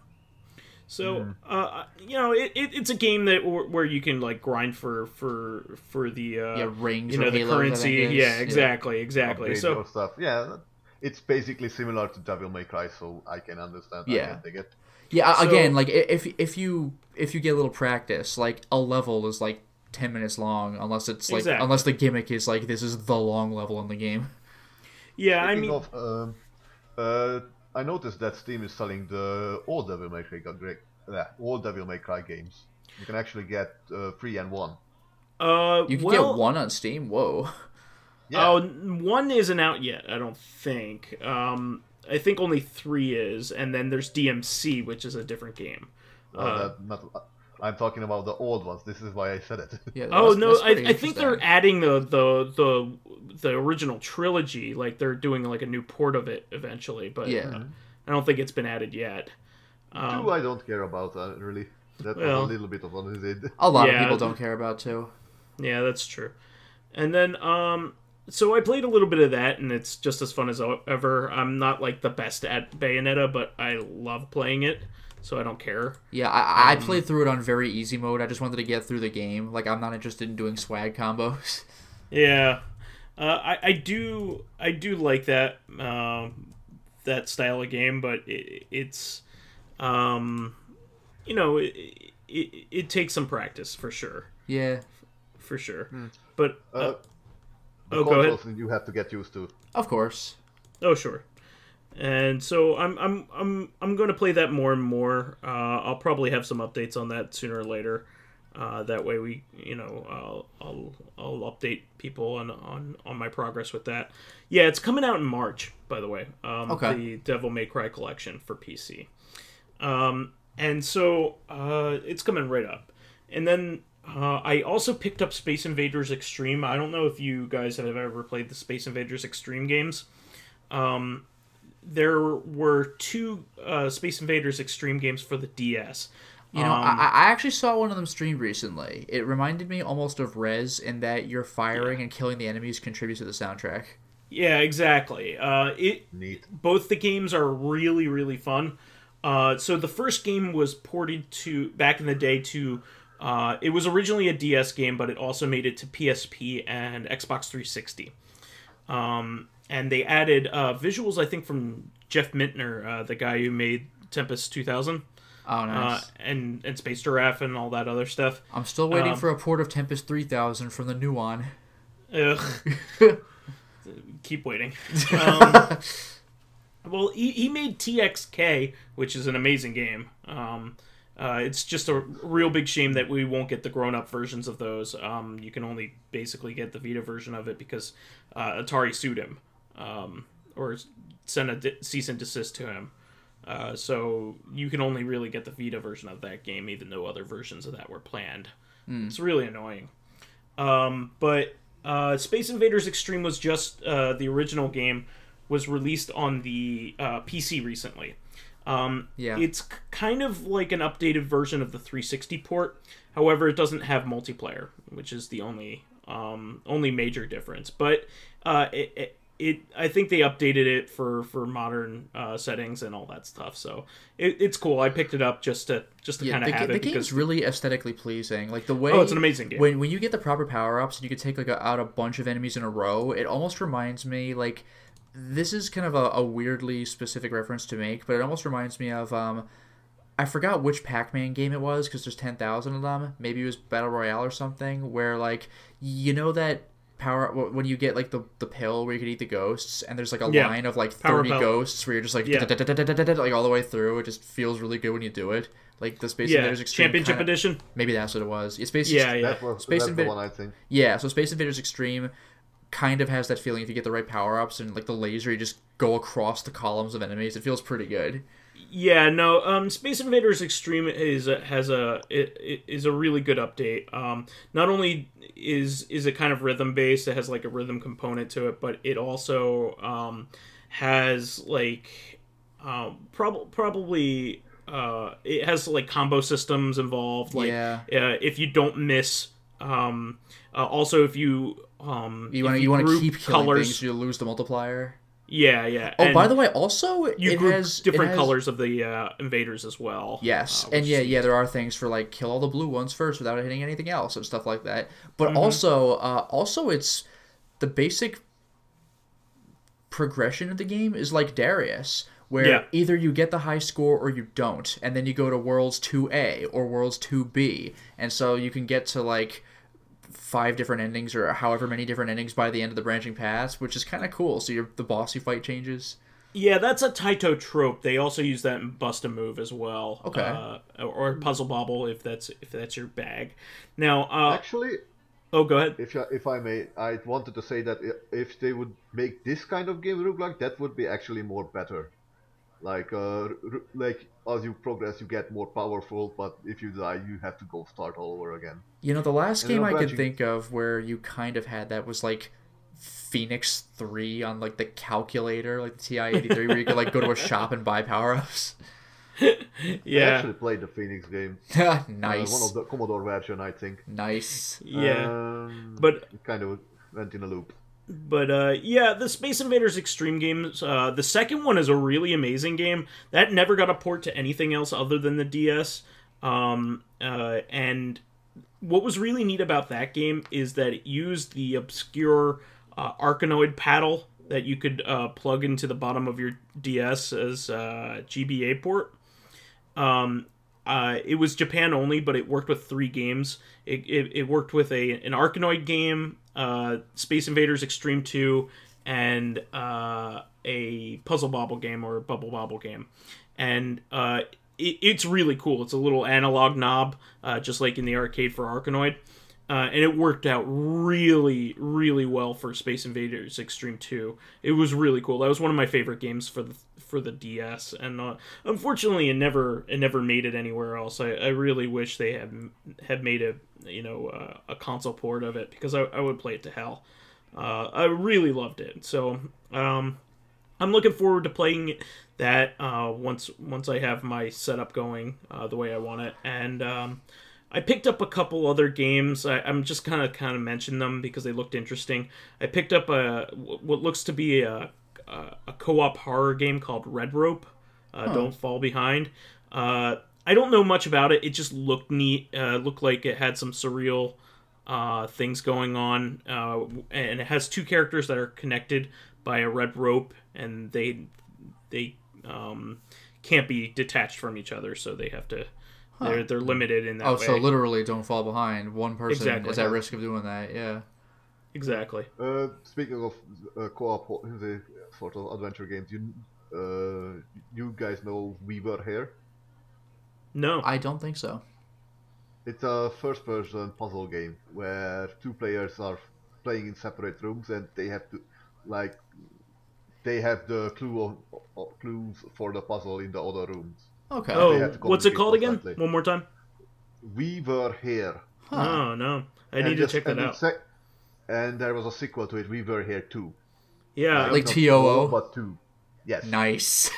S1: So, it's a game that where you can like grind for the
S2: rings,
S1: the currency. Yeah, exactly. So
S3: stuff. Yeah, it's basically similar to Devil May Cry, so I can understand.
S2: Yeah.
S3: I can dig it.
S2: Yeah. Again, like if you get a little practice, like a level is like 10 minutes long, unless it's like unless the gimmick is like this is the long level in the game.
S1: Yeah,
S3: I noticed that Steam is selling the all Devil May Cry games. You can actually get 3 and 1.
S2: You can get 1 on Steam. Whoa.
S3: Yeah.
S2: 1
S1: isn't out yet. I don't think. I think only 3 is, and then there's DMC, which is a different game.
S3: I'm talking about the old ones. This is why I said it.
S2: Yeah,
S1: I think they're adding the original trilogy. Like they're doing like a new port of it eventually, but I don't think it's been added yet.
S3: 2 I don't care about really. That was a little bit of what it did.
S2: A lot of people don't care about 2.
S1: Yeah, that's true. And then so I played a little bit of that, and it's just as fun as ever. I'm not like the best at Bayonetta, but I love playing it, so I don't care.
S2: Yeah, I played through it on very easy mode. I just wanted to get through the game. Like, I'm not interested in doing swag combos.
S1: Yeah, I do like that that style of game, but it's it takes some practice for sure.
S2: Yeah,
S1: for sure. But
S3: go ahead. You have to get used to.
S2: Of course.
S1: Oh, sure. And so I'm going to play that more and more. I'll probably have some updates on that sooner or later. That way we, I'll update people on my progress with that. Yeah, it's coming out in March, by the way.
S2: Okay.
S1: The Devil May Cry collection for PC. And so it's coming right up. And then I also picked up Space Invaders Extreme. I don't know if you guys have ever played the Space Invaders Extreme games. There were 2 Space Invaders Extreme games for the DS.
S2: I actually saw one of them streamed recently. It reminded me almost of Rez in that you're firing and killing the enemies contributes to the soundtrack. Yeah,
S1: exactly.
S3: Neat.
S1: Both the games are really, really fun. So the first game was ported back in the day to... it was originally a DS game, but it also made it to PSP and Xbox 360. And they added visuals, I think, from Jeff Mintner, the guy who made Tempest 2000.
S2: Oh, nice.
S1: And Space Giraffe and all that other stuff.
S2: I'm still waiting for a port of Tempest 3000 from the new one.
S1: Ugh. Keep waiting. Well, he made TXK, which is an amazing game. It's just a real big shame that we won't get the grown-up versions of those. You can only basically get the Vita version of it because Atari sued him. or sent a cease and desist to him. So you can only really get the Vita version of that game, even though other versions of that were planned. It's really annoying. But Space Invaders Extreme was just the original game was released on the PC recently. It's kind of like an updated version of the 360 port. However, it doesn't have multiplayer, which is the only major difference. But I think they updated it for modern settings and all that stuff. So it's cool. I picked it up just to kind of have it.
S2: The game's really aesthetically pleasing. Like the way
S1: it's an amazing game.
S2: When you get the proper power ups and you can take out a bunch of enemies in a row, it almost reminds me like. This is kind of a weirdly specific reference to make, but it almost reminds me of, I forgot which Pac-Man game it was, because there's 10,000 of them. Maybe it was Battle Royale or something, where, like, you know that power, when you get, like, the pill where you can eat the ghosts, and there's, like, a line of, like, 30 ghosts where you're just, like, like, all the way through. It just feels really good when you do it. Like, the Space Invaders Extreme
S1: Championship Edition?
S2: Maybe that's what it was.
S3: That's the one, I think.
S2: Yeah, so Space Invaders Extreme kind of has that feeling if you get the right power-ups and like the laser, you just go across the columns of enemies. It feels pretty good.
S1: Yeah, no, Space Invaders Extreme is a really good update. Not only is it kind of rhythm based, it has like a rhythm component to it, but it also has like probably it has like combo systems involved. Like if you don't miss, also if you
S2: you want to keep killing colors, things, you'll lose the multiplier.
S1: Yeah.
S2: Oh, and by the way, also
S1: it has different colors of the invaders as well.
S2: Yes, and there are things for like kill all the blue ones first without hitting anything else and stuff like that. But also it's the basic progression of the game is like Darius, where either you get the high score or you don't, and then you go to Worlds 2A or Worlds 2B, and so you can get to like 5 different endings or however many different endings by the end of the branching paths, which is kind of cool. So the boss you fight changes.
S1: Yeah, that's a Taito trope. They also use that in Bust a Move as well.
S2: Okay.
S1: Or Puzzle Bobble if that's your bag. Now,
S3: actually,
S1: go ahead.
S3: If I may, I wanted to say that if they would make this kind of game roguelike, that would be actually more better. Like as you progress, you get more powerful, but if you die, you have to go start all over again.
S2: You know, the last game I could think of where you kind of had that was like Phoenix 3 on like the calculator, like the TI-83, where you could like go to a shop and buy power-ups.
S3: I actually played the Phoenix game.
S2: Nice.
S3: One of the Commodore version, I think.
S2: Nice.
S1: Yeah. But
S3: it kind of went in a loop.
S1: But the Space Invaders Extreme games, the second one is a really amazing game. That never got a port to anything else other than the DS. And what was really neat about that game is that it used the obscure Arkanoid paddle that you could plug into the bottom of your DS as a GBA port. It was Japan only, but it worked with 3 games. It worked with an Arkanoid game, Space Invaders Extreme 2, and a Puzzle Bobble game or Bubble Bobble game. And it's really cool. It's a little analog knob, just like in the arcade for Arkanoid. And it worked out really, really well for Space Invaders Extreme 2. It was really cool. That was one of my favorite games for the DS, and unfortunately, it never made it anywhere else. I really wish they had made a console port of it, because I would play it to hell. I really loved it. So I'm looking forward to playing that once I have my setup going the way I want it, and I picked up a couple other games. I'm just kind of mention them because they looked interesting. I picked up what looks to be a co-op horror game called Red Rope. Don't Fall Behind. I don't know much about it. It just looked neat. Looked like it had some surreal things going on, and it has 2 characters that are connected by a red rope, and they can't be detached from each other, so they have to. They're limited in that way.
S2: Oh, so literally don't fall behind. One person is at risk of doing that, yeah.
S1: Exactly.
S3: Speaking of co-op sort of adventure games, you guys know We Were Here?
S1: No.
S2: I don't think so.
S3: It's a first-person puzzle game where 2 players are playing in separate rooms, and they have to, like, they have the clues for the puzzle in the other rooms.
S2: Okay.
S1: Oh, what's it called again? One more time.
S3: We Were Here.
S2: Huh.
S1: Oh, no. I need to check that out.
S3: And there was a sequel to it, We Were Here 2.
S1: Yeah.
S2: Like TOO?
S3: But 2. Yes.
S2: Nice.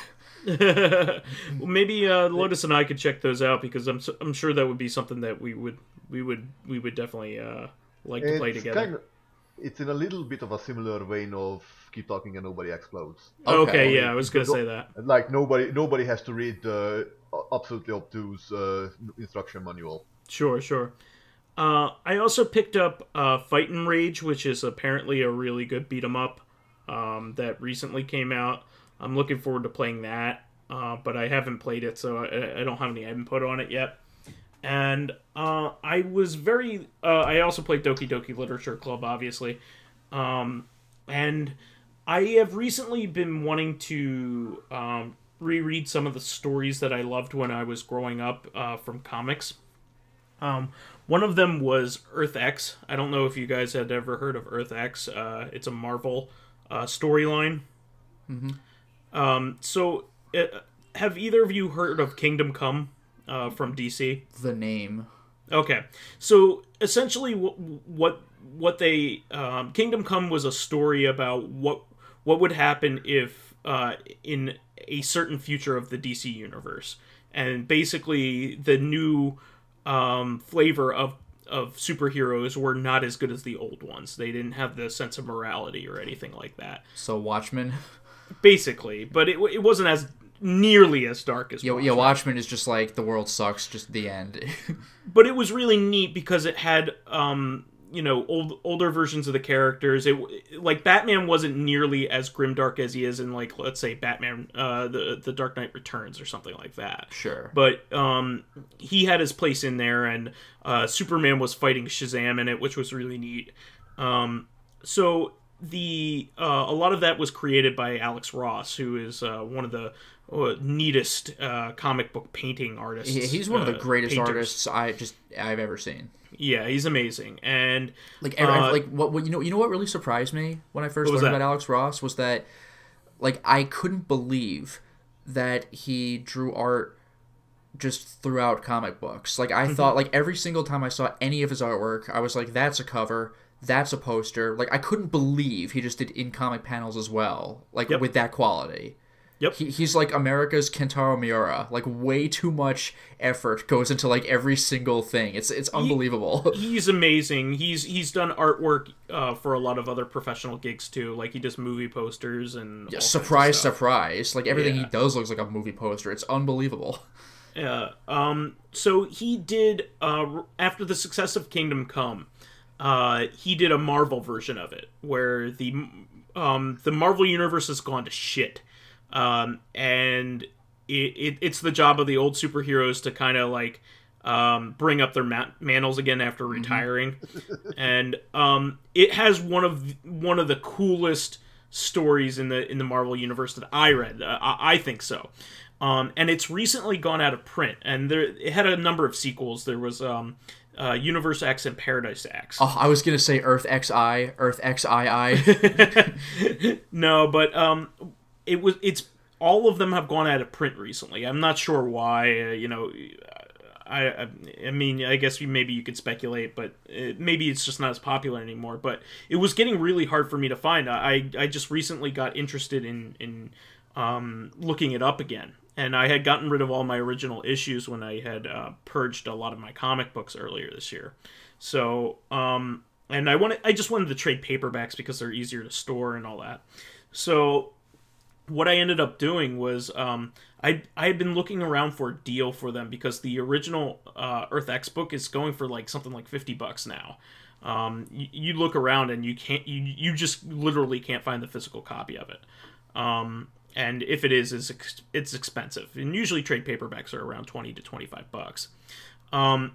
S1: Well, maybe Lotus and I could check those out, because I'm sure that would be something that we would definitely like to play together.
S3: It's in a little bit of a similar vein of Keep Talking and Nobody Explodes.
S1: Okay, yeah, I was gonna say that.
S3: Like nobody has to read the absolutely obtuse instruction manual.
S1: Sure. I also picked up Fight and Rage, which is apparently a really good beat 'em up that recently came out. I'm looking forward to playing that, but I haven't played it, so I don't have any input on it yet. And I also played Doki Doki Literature Club, obviously. And I have recently been wanting to reread some of the stories that I loved when I was growing up from comics. One of them was Earth X. I don't know if you guys had ever heard of Earth X. It's a Marvel storyline. So, have either of you heard of Kingdom Come from DC?
S2: The name.
S1: Okay, so essentially, what they Kingdom Come was a story about what would happen if in a certain future of the DC universe, and basically the new flavor of superheroes were not as good as the old ones. They didn't have the sense of morality or anything like that.
S2: So Watchmen?
S1: Basically, but it wasn't as nearly as dark as Watchmen.
S2: Yeah, Watchmen is just like the world sucks, just the end.
S1: But it was really neat because it had older versions of the characters. Like Batman wasn't nearly as grimdark as he is in, like, let's say Batman the Dark Knight Returns or something like that.
S2: Sure.
S1: But he had his place in there, and Superman was fighting Shazam in it, which was really neat. So a lot of that was created by Alex Ross, who is one of the neatest comic book painting artists.
S2: He's one of the greatest
S1: painters.
S2: artists I've ever seen.
S1: Yeah, he's amazing. And
S2: what really surprised me when I first learned about Alex Ross was that, like, I couldn't believe that he drew art just throughout comic books. Like, I thought, like, every single time I saw any of his artwork, I was like, that's a cover, that's a poster. Like, I couldn't believe he just did in-comic panels as well, like, with that quality.
S1: Yep.
S2: He's like America's Kentaro Miura. Like, way too much effort goes into, like, every single thing. It's unbelievable.
S1: He's amazing. He's done artwork for a lot of other professional gigs too. Like, he does movie posters and
S2: surprise. Like, everything he does looks like a movie poster. It's unbelievable.
S1: Yeah. So he did after the success of Kingdom Come, he did a Marvel version of it where the Marvel universe has gone to shit. And it's the job of the old superheroes to kind of like bring up their mantles again after retiring. And it has one of the coolest stories in the Marvel universe that I read. I think so. And it's recently gone out of print, and it had a number of sequels. There was Universe X and Paradise X.
S2: Oh, I was gonna say Earth XI, Earth XII.
S1: No, but it's all of them have gone out of print recently. I'm not sure why. I mean, I guess maybe you could speculate, but maybe it's just not as popular anymore. But it was getting really hard for me to find. I just recently got interested in looking it up again, and I had gotten rid of all my original issues when I had purged a lot of my comic books earlier this year. So, and I just wanted to trade paperbacks because they're easier to store and all that. So what I ended up doing was I had been looking around for a deal for them because the original Earth X book is going for like something like $50 now. You look around and you just literally can't find the physical copy of it. And if it is, it's expensive. And usually trade paperbacks are around $20 to $25.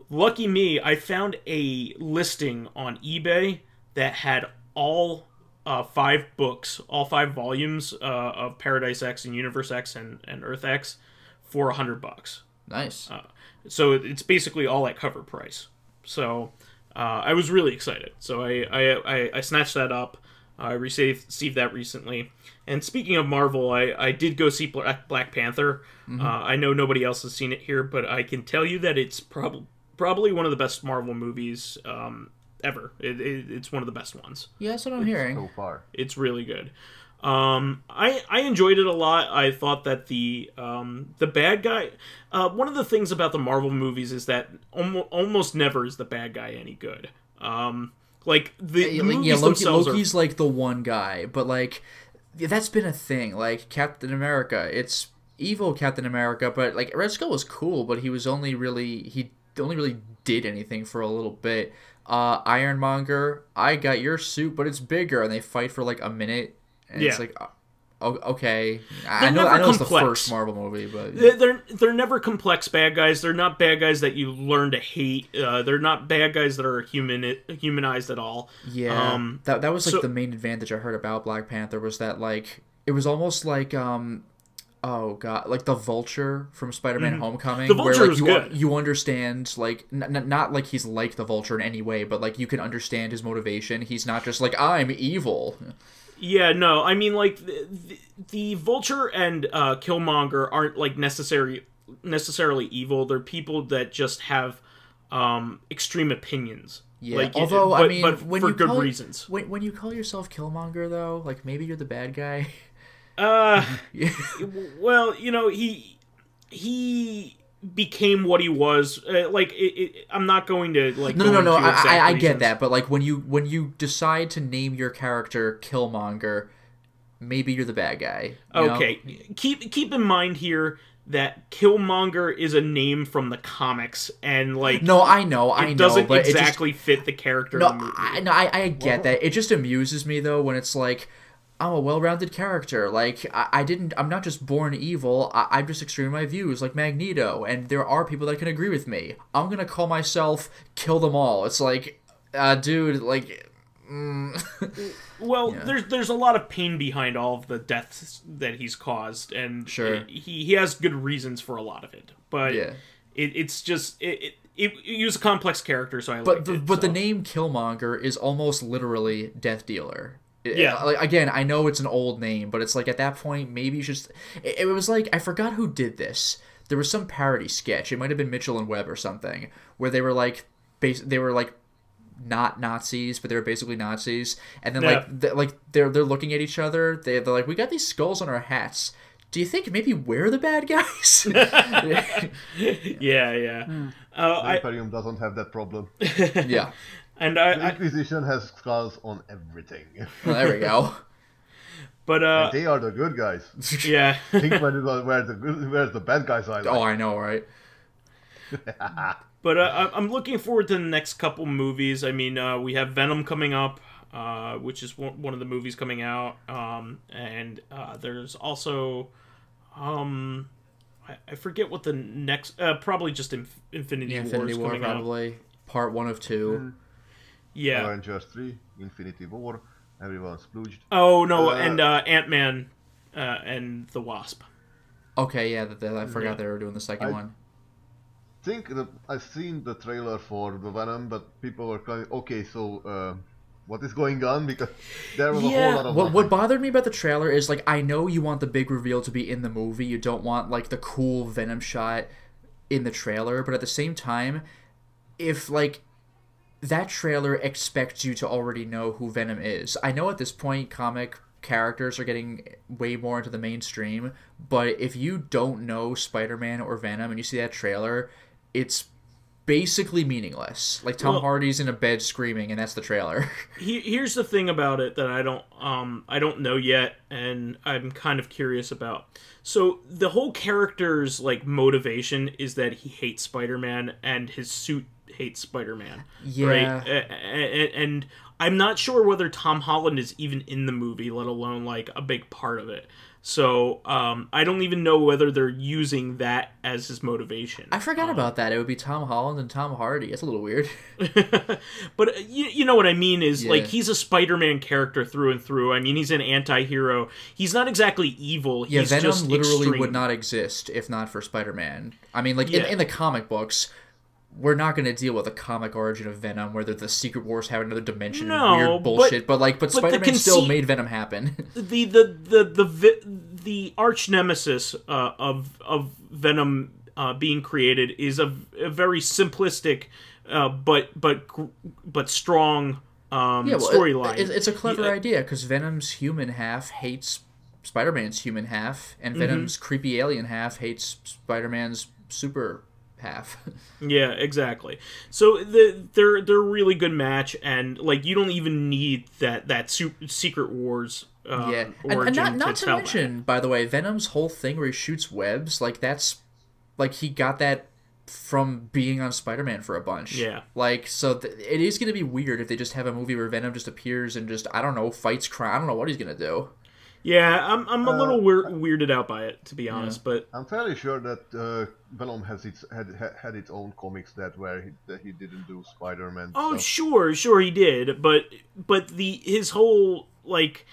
S1: Lucky me, I found a listing on eBay that had all 5 books, all 5 volumes of Paradise X and Universe X and Earth X for $100.
S2: Nice.
S1: So it's basically all at cover price. So I was really excited. So I snatched that up. I received that recently. And speaking of Marvel, I did go see Black Panther. I know nobody else has seen it here, but I can tell you that it's probably one of the best Marvel movies ever. It's one of the best ones.
S2: Yeah, that's what I'm hearing.
S3: So far.
S1: It's really good. I enjoyed it a lot. I thought that the bad guy... one of the things about the Marvel movies is that almost never is the bad guy any good. Like, the movies themselves
S2: Loki's, like, the one guy, but, like, that's been a thing. Like, Captain America, it's evil Captain America, but, like, Red Skull was cool, but he only really did anything for a little bit. Ironmonger, I got your suit, but it's bigger, and they fight for, like, a minute, and it's like... okay, I know it's the first Marvel movie, but
S1: they're never complex bad guys. They're not bad guys that you learn to hate. They're not bad guys that are humanized at all.
S2: Yeah, that was like the main advantage I heard about Black Panther was that like it was almost like oh god, like the Vulture from Spider-Man: Homecoming.
S1: The Vulture was good.
S2: You understand like not like he's like the Vulture in any way, but like you can understand his motivation. He's not just like I'm evil.
S1: Yeah, no, I mean, like, the Vulture and Killmonger aren't, like, necessarily evil. They're people that just have extreme opinions.
S2: Yeah,
S1: like,
S2: although,
S1: but for good reasons.
S2: When you call yourself Killmonger, though, like, maybe you're the bad guy?
S1: Well, you know, he became what he was. I'm not going to like.
S2: No. I get that, but like when you decide to name your character Killmonger, maybe you're the bad guy.
S1: Okay, keep in mind here that Killmonger is a name from the comics, and like
S2: I know,
S1: it doesn't exactly fit the character.
S2: No,
S1: in the movie.
S2: I get that. It just amuses me though when it's like, I'm a well-rounded character. Like, I'm not just born evil. I'm just extreme in my views, like Magneto. And there are people that can agree with me. I'm gonna call myself Kill Them All. It's like, dude, like...
S1: Well, yeah. There's a lot of pain behind all of the deaths that he's caused. And
S2: sure.
S1: He has good reasons for a lot of it. But
S2: yeah.
S1: It's just... He was a complex character, so I liked it.
S2: But the name Killmonger is almost literally Death Dealer.
S1: Yeah.
S2: Like, again, I know it's an old name, but it's like at that point, maybe you should... It was like, I forgot who did this. There was some parody sketch. It might have been Mitchell and Webb or something, where they were like, not Nazis, but they were basically Nazis. And then they're looking at each other. They're like, we got these skulls on our hats. Do you think maybe we're the bad guys?
S1: Yeah.
S3: The Imperium doesn't have that problem.
S2: Yeah.
S1: And
S3: the Inquisition has skulls on everything.
S2: Well, there we go.
S1: But
S3: and they are the good guys.
S1: Yeah.
S3: Think where's the bad guys are.
S2: Oh, I know, right?
S1: But I'm looking forward to the next couple movies. I mean, we have Venom coming up, which is one of the movies coming out, and there's also, I forget what the next, probably just Infinity War is coming
S2: probably.
S1: out.
S2: Part 1 of 2.
S1: Yeah.
S3: Avengers 3, Infinity War, everyone's splooged.
S1: Oh, no, and Ant-Man and the Wasp.
S2: Okay, yeah, I forgot they were doing the second one.
S3: I think that I've seen the trailer for the Venom, but people were kind of, okay, so what is going on? Because there was a whole lot of...
S2: What bothered me about the trailer is, like, I know you want the big reveal to be in the movie. You don't want, like, the cool Venom shot in the trailer, but at the same time, if, like... that trailer expects you to already know who Venom is. I know at this point comic characters are getting way more into the mainstream, but if you don't know Spider-Man or Venom and you see that trailer, it's basically meaningless. Like Tom Hardy's in a bed screaming, and that's the trailer.
S1: Here's the thing about it that I don't know yet, and I'm kind of curious about. So the whole character's like motivation is that he hates Spider-Man and his suit hates Spider-Man.
S2: Yeah.
S1: Right? And I'm not sure whether Tom Holland is even in the movie, let alone like a big part of it. So I don't even know whether they're using that as his motivation.
S2: I forgot about that. It would be Tom Holland and Tom Hardy. It's a little weird.
S1: But you know what I mean is like he's a Spider-Man character through and through. I mean, he's an anti-hero. He's not exactly evil. He's
S2: Venom
S1: just
S2: literally
S1: extreme.
S2: would not exist if not for Spider-Man. I mean, like in the comic books, we're not going to deal with a comic origin of Venom where the Secret Wars have another dimension
S1: No,
S2: and weird bullshit. But Spider-Man still made Venom happen.
S1: The arch nemesis of Venom being created is a very simplistic but strong storyline.
S2: It's a clever idea because Venom's human half hates Spider-Man's human half, and Venom's creepy alien half hates Spider-Man's super half.
S1: Yeah, exactly. So they're a really good match, and like you don't even need that Secret Wars.
S2: And not to mention, by the way, Venom's whole thing where he shoots webs, like that's like he got that from being on Spider-Man for a bunch.
S1: Yeah.
S2: Like, so it is going to be weird if they just have a movie where Venom just appears and just, I don't know, fights crime. I don't know what he's going to do.
S1: Yeah, I'm a little weirded out by it, to be honest. But
S3: I'm fairly sure that Venom has had its own comics that he didn't do Spider-Man.
S1: Oh,
S3: stuff.
S1: sure he did. But his whole like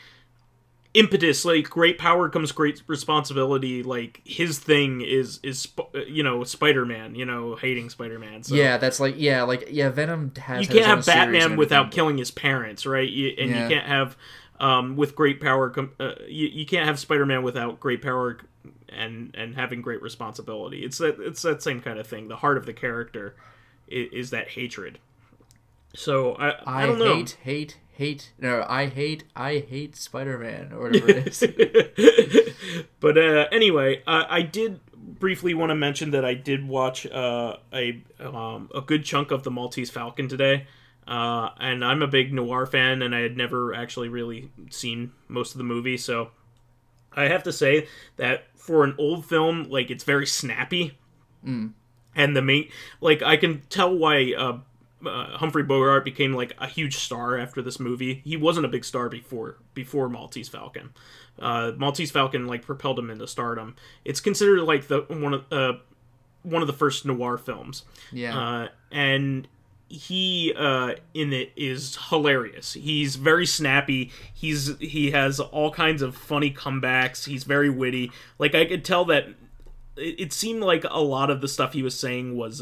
S1: impetus, like great power comes great responsibility. Like his thing is Spider-Man. Hating Spider-Man. So.
S2: Yeah, that's Venom has.
S1: You can't have Batman without killing his parents, right? You can't have. With great power, you can't have Spider-Man without great power and having great responsibility. It's that same kind of thing. The heart of the character is that hatred. So I don't know.
S2: I hate Spider-Man or whatever it is.
S1: But anyway, I did briefly want to mention that I did watch a good chunk of the Maltese Falcon today. And I'm a big noir fan, and I had never actually really seen most of the movie, so I have to say that for an old film, like, it's very snappy. And I can tell why Humphrey Bogart became, like, a huge star after this movie. He wasn't a big star before Maltese Falcon. Maltese Falcon, like, propelled him into stardom. It's considered, like, one of the first noir films.
S2: Yeah.
S1: And he in it is hilarious. He's very snappy. He has all kinds of funny comebacks. He's very witty. Like, I could tell that it seemed like a lot of the stuff he was saying was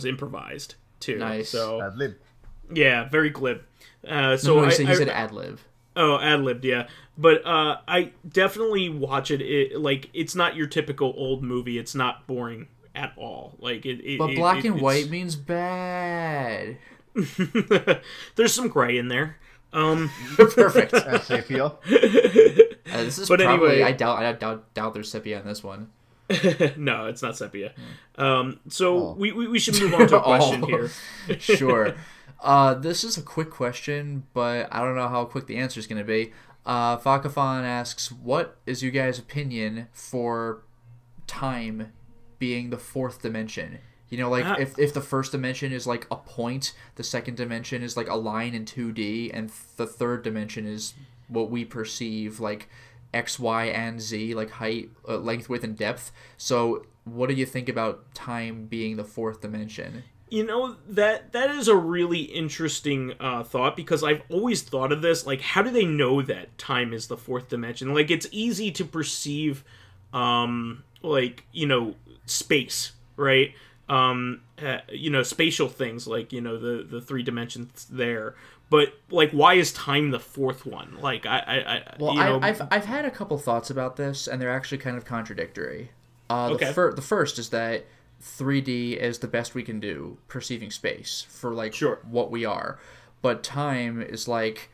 S1: improvised too.
S2: Nice.
S1: So
S3: ad-lib.
S1: Yeah, very glib.
S2: He said ad-lib.
S1: Oh, ad-libbed, yeah. But I definitely watch it. It's not your typical old movie. It's not boring at all. But
S2: black and white means bad.
S1: There's some gray in there.
S2: Perfect.
S3: Sepia.
S2: This is anyway, I doubt there's sepia in this one.
S1: No, it's not sepia. We should move on to a question here.
S2: Sure. This is a quick question, but I don't know how quick the answer is going to be. Fakafon asks, what is you guys' opinion for time being the fourth dimension? If the first dimension is like a point, the second dimension is like a line in 2D, and the third dimension is what we perceive like X, Y, and Z, like height, length, width, and depth. So what do you think about time being the fourth dimension?
S1: That is a really interesting thought, because I've always thought of this, like, how do they know that time is the fourth dimension? Like, it's easy to perceive, space, right? Spatial things, like, the three dimensions there. But, like, why is time the fourth one? Like,
S2: I've had a couple thoughts about this, and they're actually kind of contradictory.
S1: Okay.
S2: The first is that 3D is the best we can do perceiving space for, like,
S1: sure,
S2: what we are. But time is, like,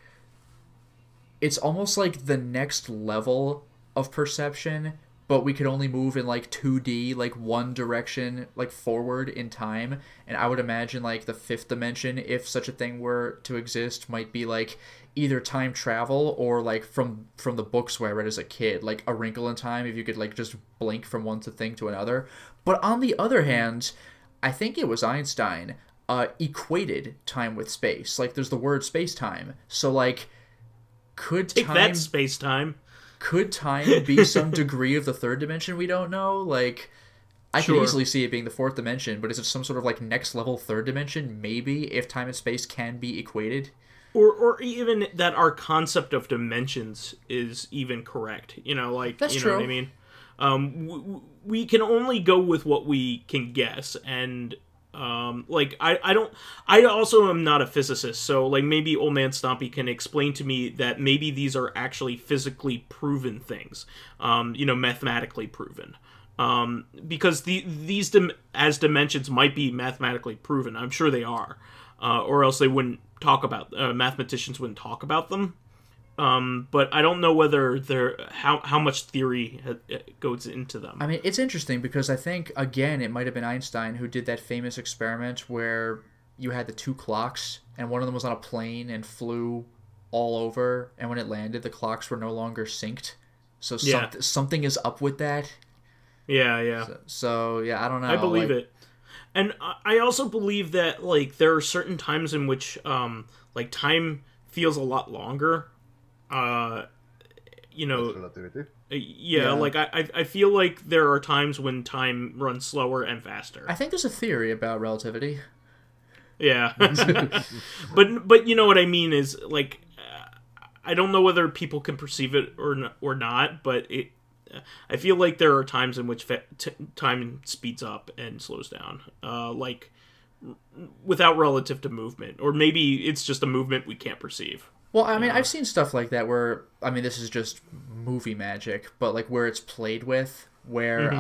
S2: it's almost like the next level of perception, but we could only move in, like, 2D, like, one direction, like, forward in time. And I would imagine, like, the fifth dimension, if such a thing were to exist, might be, like, either time travel or, like, from the books where I read as a kid, like, A Wrinkle in Time, if you could, like, just blink from one thing to another. But on the other hand, I think it was Einstein equated time with space. Like, there's the word space-time. So, like, could
S1: Take that, space-time.
S2: Could time be some degree of the third dimension we don't know? Like, I could easily see it being the fourth dimension, but is it some sort of, like, next-level third dimension? Maybe, if time and space can be equated.
S1: Or even that our concept of dimensions is even correct.
S2: That's true.
S1: Know what I mean? We can only go with what we can guess, and Like I also am not a physicist, so like maybe Old Man Stompy can explain to me that maybe these are actually physically proven things, mathematically proven. Because these as dimensions might be mathematically proven. I'm sure they are, or else they wouldn't talk about mathematicians wouldn't talk about them. But I don't know whether how much theory goes into them.
S2: I mean, it's interesting because I think, again, it might have been Einstein who did that famous experiment where you had the two clocks, and one of them was on a plane and flew all over, and when it landed, the clocks were no longer synced. So something is up with that.
S1: Yeah.
S2: So yeah, I don't know.
S1: I believe it. And I also believe that, like, there are certain times in which, like, time feels a lot longer.
S3: Relativity.
S1: Yeah, like, I feel like there are times when time runs slower and faster.
S2: I think there's a theory about relativity.
S1: Yeah. but you know what I mean is, like, I don't know whether people can perceive it or not, but I feel like there are times in which time speeds up and slows down, like without relative to movement, or maybe it's just a movement we can't perceive.
S2: Well, I mean, I've seen stuff like that where, I mean, this is just movie magic, but like where it's played with, where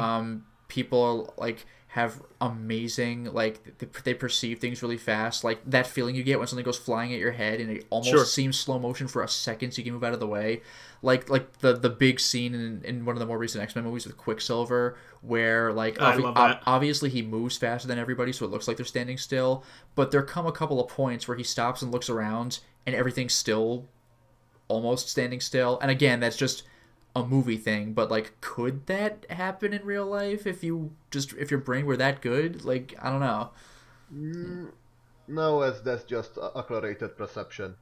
S2: people like have amazing, like they perceive things really fast, like that feeling you get when something goes flying at your head and it almost seems slow motion for a second so you can move out of the way. Like the big scene in one of the more recent X-Men movies with Quicksilver, where like obviously he moves faster than everybody, so it looks like they're standing still, but there come a couple of points where he stops and looks around and everything's still almost standing still. And again, that's just a movie thing, but like, could that happen in real life if your brain were that good? Like, I don't know.
S3: No, as that's just accelerated perception.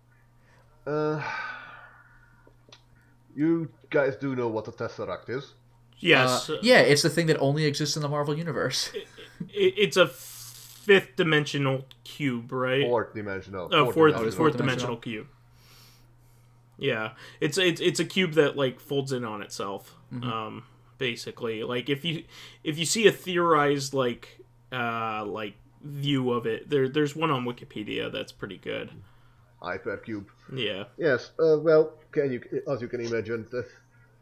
S3: You guys do know what a tesseract is?
S1: Yes.
S2: Yeah, it's the thing that only exists in the Marvel universe.
S1: It's a fifth dimensional cube, right?
S3: Fourth dimensional.
S1: Fourth dimensional cube. Yeah, it's a cube that like folds in on itself. Basically, like if you see a theorized like view of it, there's one on Wikipedia that's pretty good.
S3: Hypercube.
S1: Yeah.
S3: Yes. Well, as you can imagine,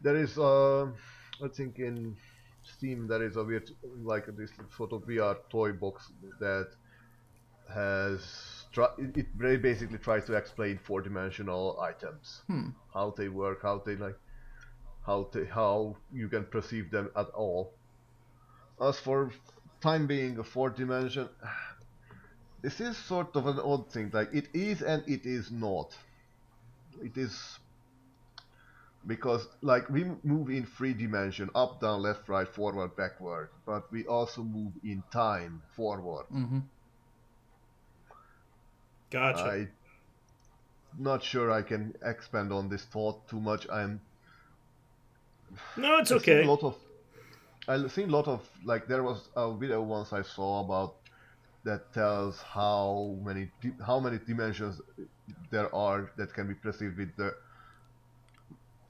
S3: there is I think in Steam there is a weird, like this sort of VR toy box that has it very basically tries to explain four-dimensional items, how they work, how you can perceive them at all. As for time being a fourth dimension, this is sort of an odd thing. Like, it is and it is not. It is because, like, we move in 3D, up, down, left, right, forward, backward, but we also move in time forward.
S1: Gotcha.
S3: I'm not sure I can expand on this thought too much.
S1: No, it's okay.
S3: I've seen a lot of, like, there was a video once I saw about that tells how many dimensions there are that can be perceived with the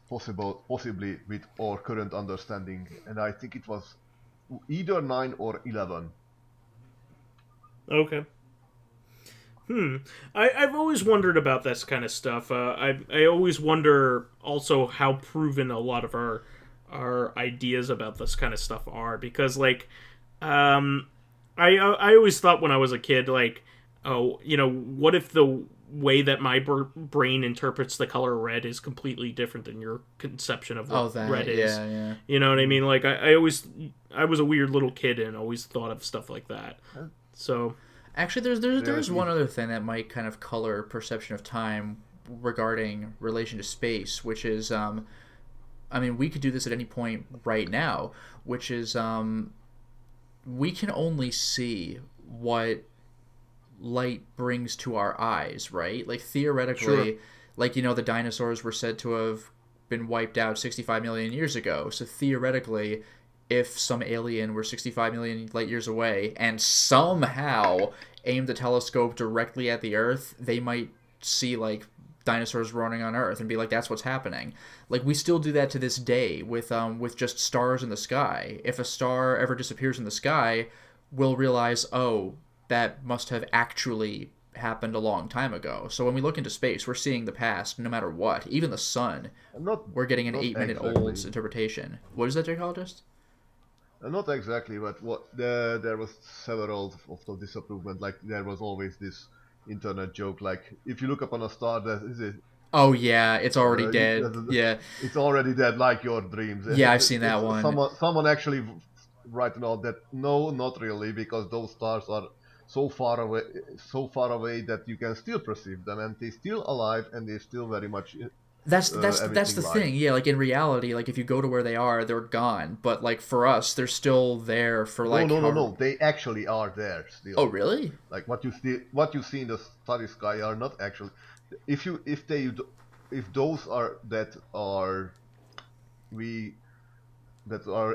S3: possibly with our current understanding, and I think it was either 9 or 11.
S1: Okay. I've always wondered about this kind of stuff. I always wonder also how proven a lot of our ideas about this kind of stuff are, because like I always thought when I was a kid, like, oh, what if the way that my brain interprets the color red is completely different than your conception of what red is.
S2: Yeah.
S1: You know what I mean? Like I was a weird little kid and always thought of stuff like that. So
S2: actually, there's one other thing that might kind of color perception of time regarding relation to space, which is, I mean, we could do this at any point right now, which is, we can only see what light brings to our eyes, right? Like, theoretically, like, the dinosaurs were said to have been wiped out 65 million years ago. So theoretically, if some alien were 65 million light years away and somehow aimed the telescope directly at the Earth, they might see, like, dinosaurs running on Earth and be like, that's what's happening. Like, we still do that to this day with just stars in the sky. If a star ever disappears in the sky, we'll realize, oh, that must have actually happened a long time ago. So when we look into space, we're seeing the past no matter what. Even the sun, we're getting an 8-minute old interpretation. What is that, Dracologist?
S3: Not exactly, but there was several of the disapproval. Like there was always this internet joke, like if you look upon a star, that is it.
S2: Oh yeah, it's already dead. Yeah,
S3: it's already dead, like your dreams.
S2: Yeah, I've seen that one.
S3: Someone actually writing out that no, not really, because those stars are so far away that you can still perceive them, and they're still alive, and they're still very much.
S2: That's the thing. Yeah, like in reality, like if you go to where they are, they're gone. But like for us, they're still there for like.
S3: No. They actually are there still.
S2: Oh really?
S3: Like what you see in the starry sky are not actually. If those are that are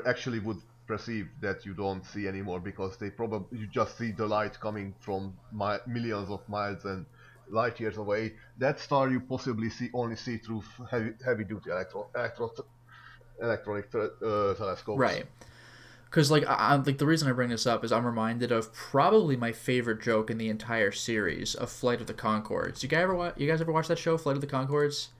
S3: actually would perceive that you don't see anymore, because you just see the light coming from millions of miles and light years away. That star you possibly only see through heavy duty electronic telescopes.
S2: Right. Because like the reason I bring this up is I'm reminded of probably my favorite joke in the entire series of Flight of the Conchords. You guys ever watch that show, Flight of the Conchords?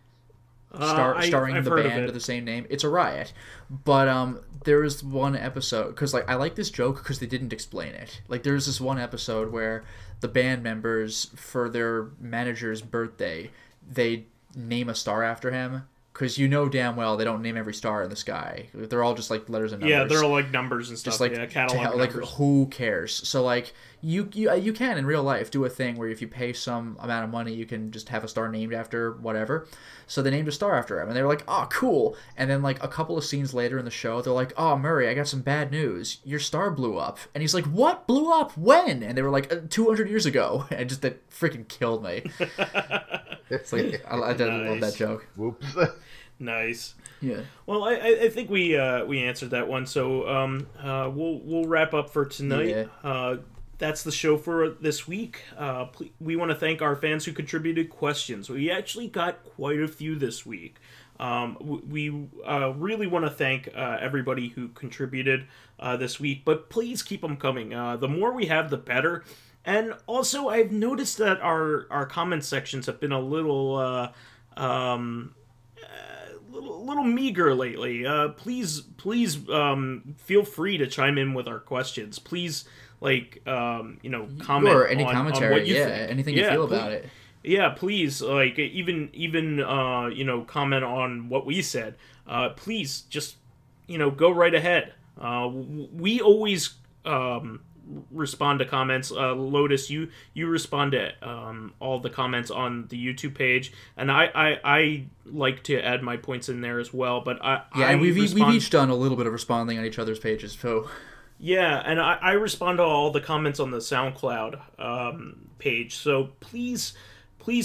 S2: Starring
S1: I've
S2: the band of the same name. It's a riot. But there was one episode, because like I like this joke because they didn't explain it. Like there's this one episode where the band members, for their manager's birthday, they name a star after him. Because you know damn well they don't name every star in the sky. They're all just like letters and numbers.
S1: Yeah, they're all like numbers and stuff.
S2: Just like
S1: catalog
S2: like
S1: numbers.
S2: Who cares? So like you can in real life do a thing where if you pay some amount of money, you can just have a star named after whatever. So they named a star after him, and they were like, "Oh, cool." And then like a couple of scenes later in the show, they're like, "Oh, Murray, I got some bad news. Your star blew up." And he's like, "What? Blew up? When?" And they were like, 200 years ago. And just that freaking killed me. It's like I didn't love that joke.
S3: Whoops.
S1: Nice.
S2: Yeah.
S1: Well, I think we answered that one. So we'll wrap up for tonight.
S2: Yeah.
S1: That's the show for this week. We want to thank our fans who contributed questions. We actually got quite a few this week. We really want to thank everybody who contributed this week, but please keep them coming. The more we have, the better. And also, I've noticed that our comment sections have been a little meager lately. Please feel free to chime in with our questions. Please, comment
S2: or any
S1: on
S2: commentary.
S1: what you think.
S2: Anything you feel about it.
S1: Yeah, please, even comment on what we said. Please, just go right ahead. We always respond to comments. Lotus, you respond to all the comments on the YouTube page, and I like to add my points in there as well. But
S2: we've each done a little bit of responding on each other's pages too.
S1: Yeah, and I respond to all the comments on the SoundCloud page. So please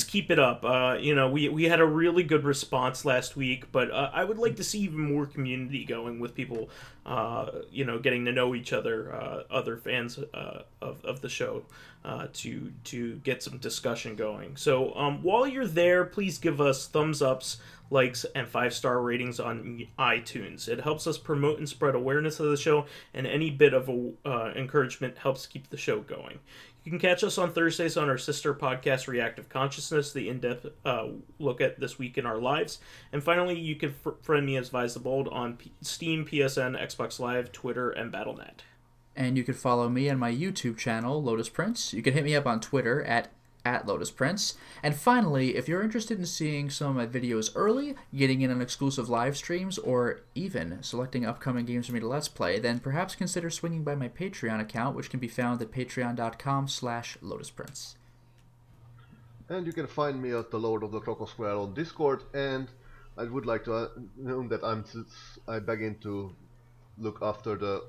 S1: keep it up. We had a really good response last week, but I would like to see even more community going with people, getting to know each other, other fans of the show, to get some discussion going. So while you're there, please give us thumbs ups, likes, and 5-star ratings on iTunes. It helps us promote and spread awareness of the show, and any bit of encouragement helps keep the show going. You can catch us on Thursdays on our sister podcast, Reactive Consciousness, the in-depth look at this week in our lives. And finally, you can friend me as VyseTheBold on Steam, PSN, Xbox Live, Twitter, and Battle.net.
S2: And you can follow me on my YouTube channel, Lotus Prince. You can hit me up on Twitter at Lotus Prince. And finally, if you're interested in seeing some of my videos early, getting in on exclusive live streams, or even selecting upcoming games for me to Let's Play, then perhaps consider swinging by my Patreon account, which can be found at patreon.com/LotusPrince.
S3: And you can find me at the Lord of the Crocodile Square on Discord, and I would like to know that I begin to look after the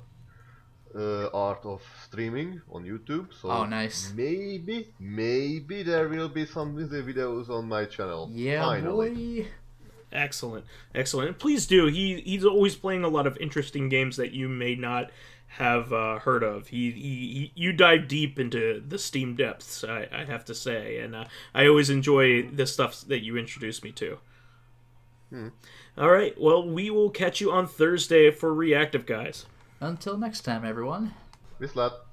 S3: art of streaming on YouTube. So
S2: nice.
S3: Maybe there will be some videos on my channel.
S2: Yeah,
S3: finally.
S2: Boy.
S1: Excellent. And please do. He's always playing a lot of interesting games that you may not have heard of. You dive deep into the Steam depths, I have to say, and I always enjoy the stuff that you introduce me to. All right. Well, we will catch you on Thursday for Reactive, guys.
S2: Until next time, everyone.
S3: Bis laat.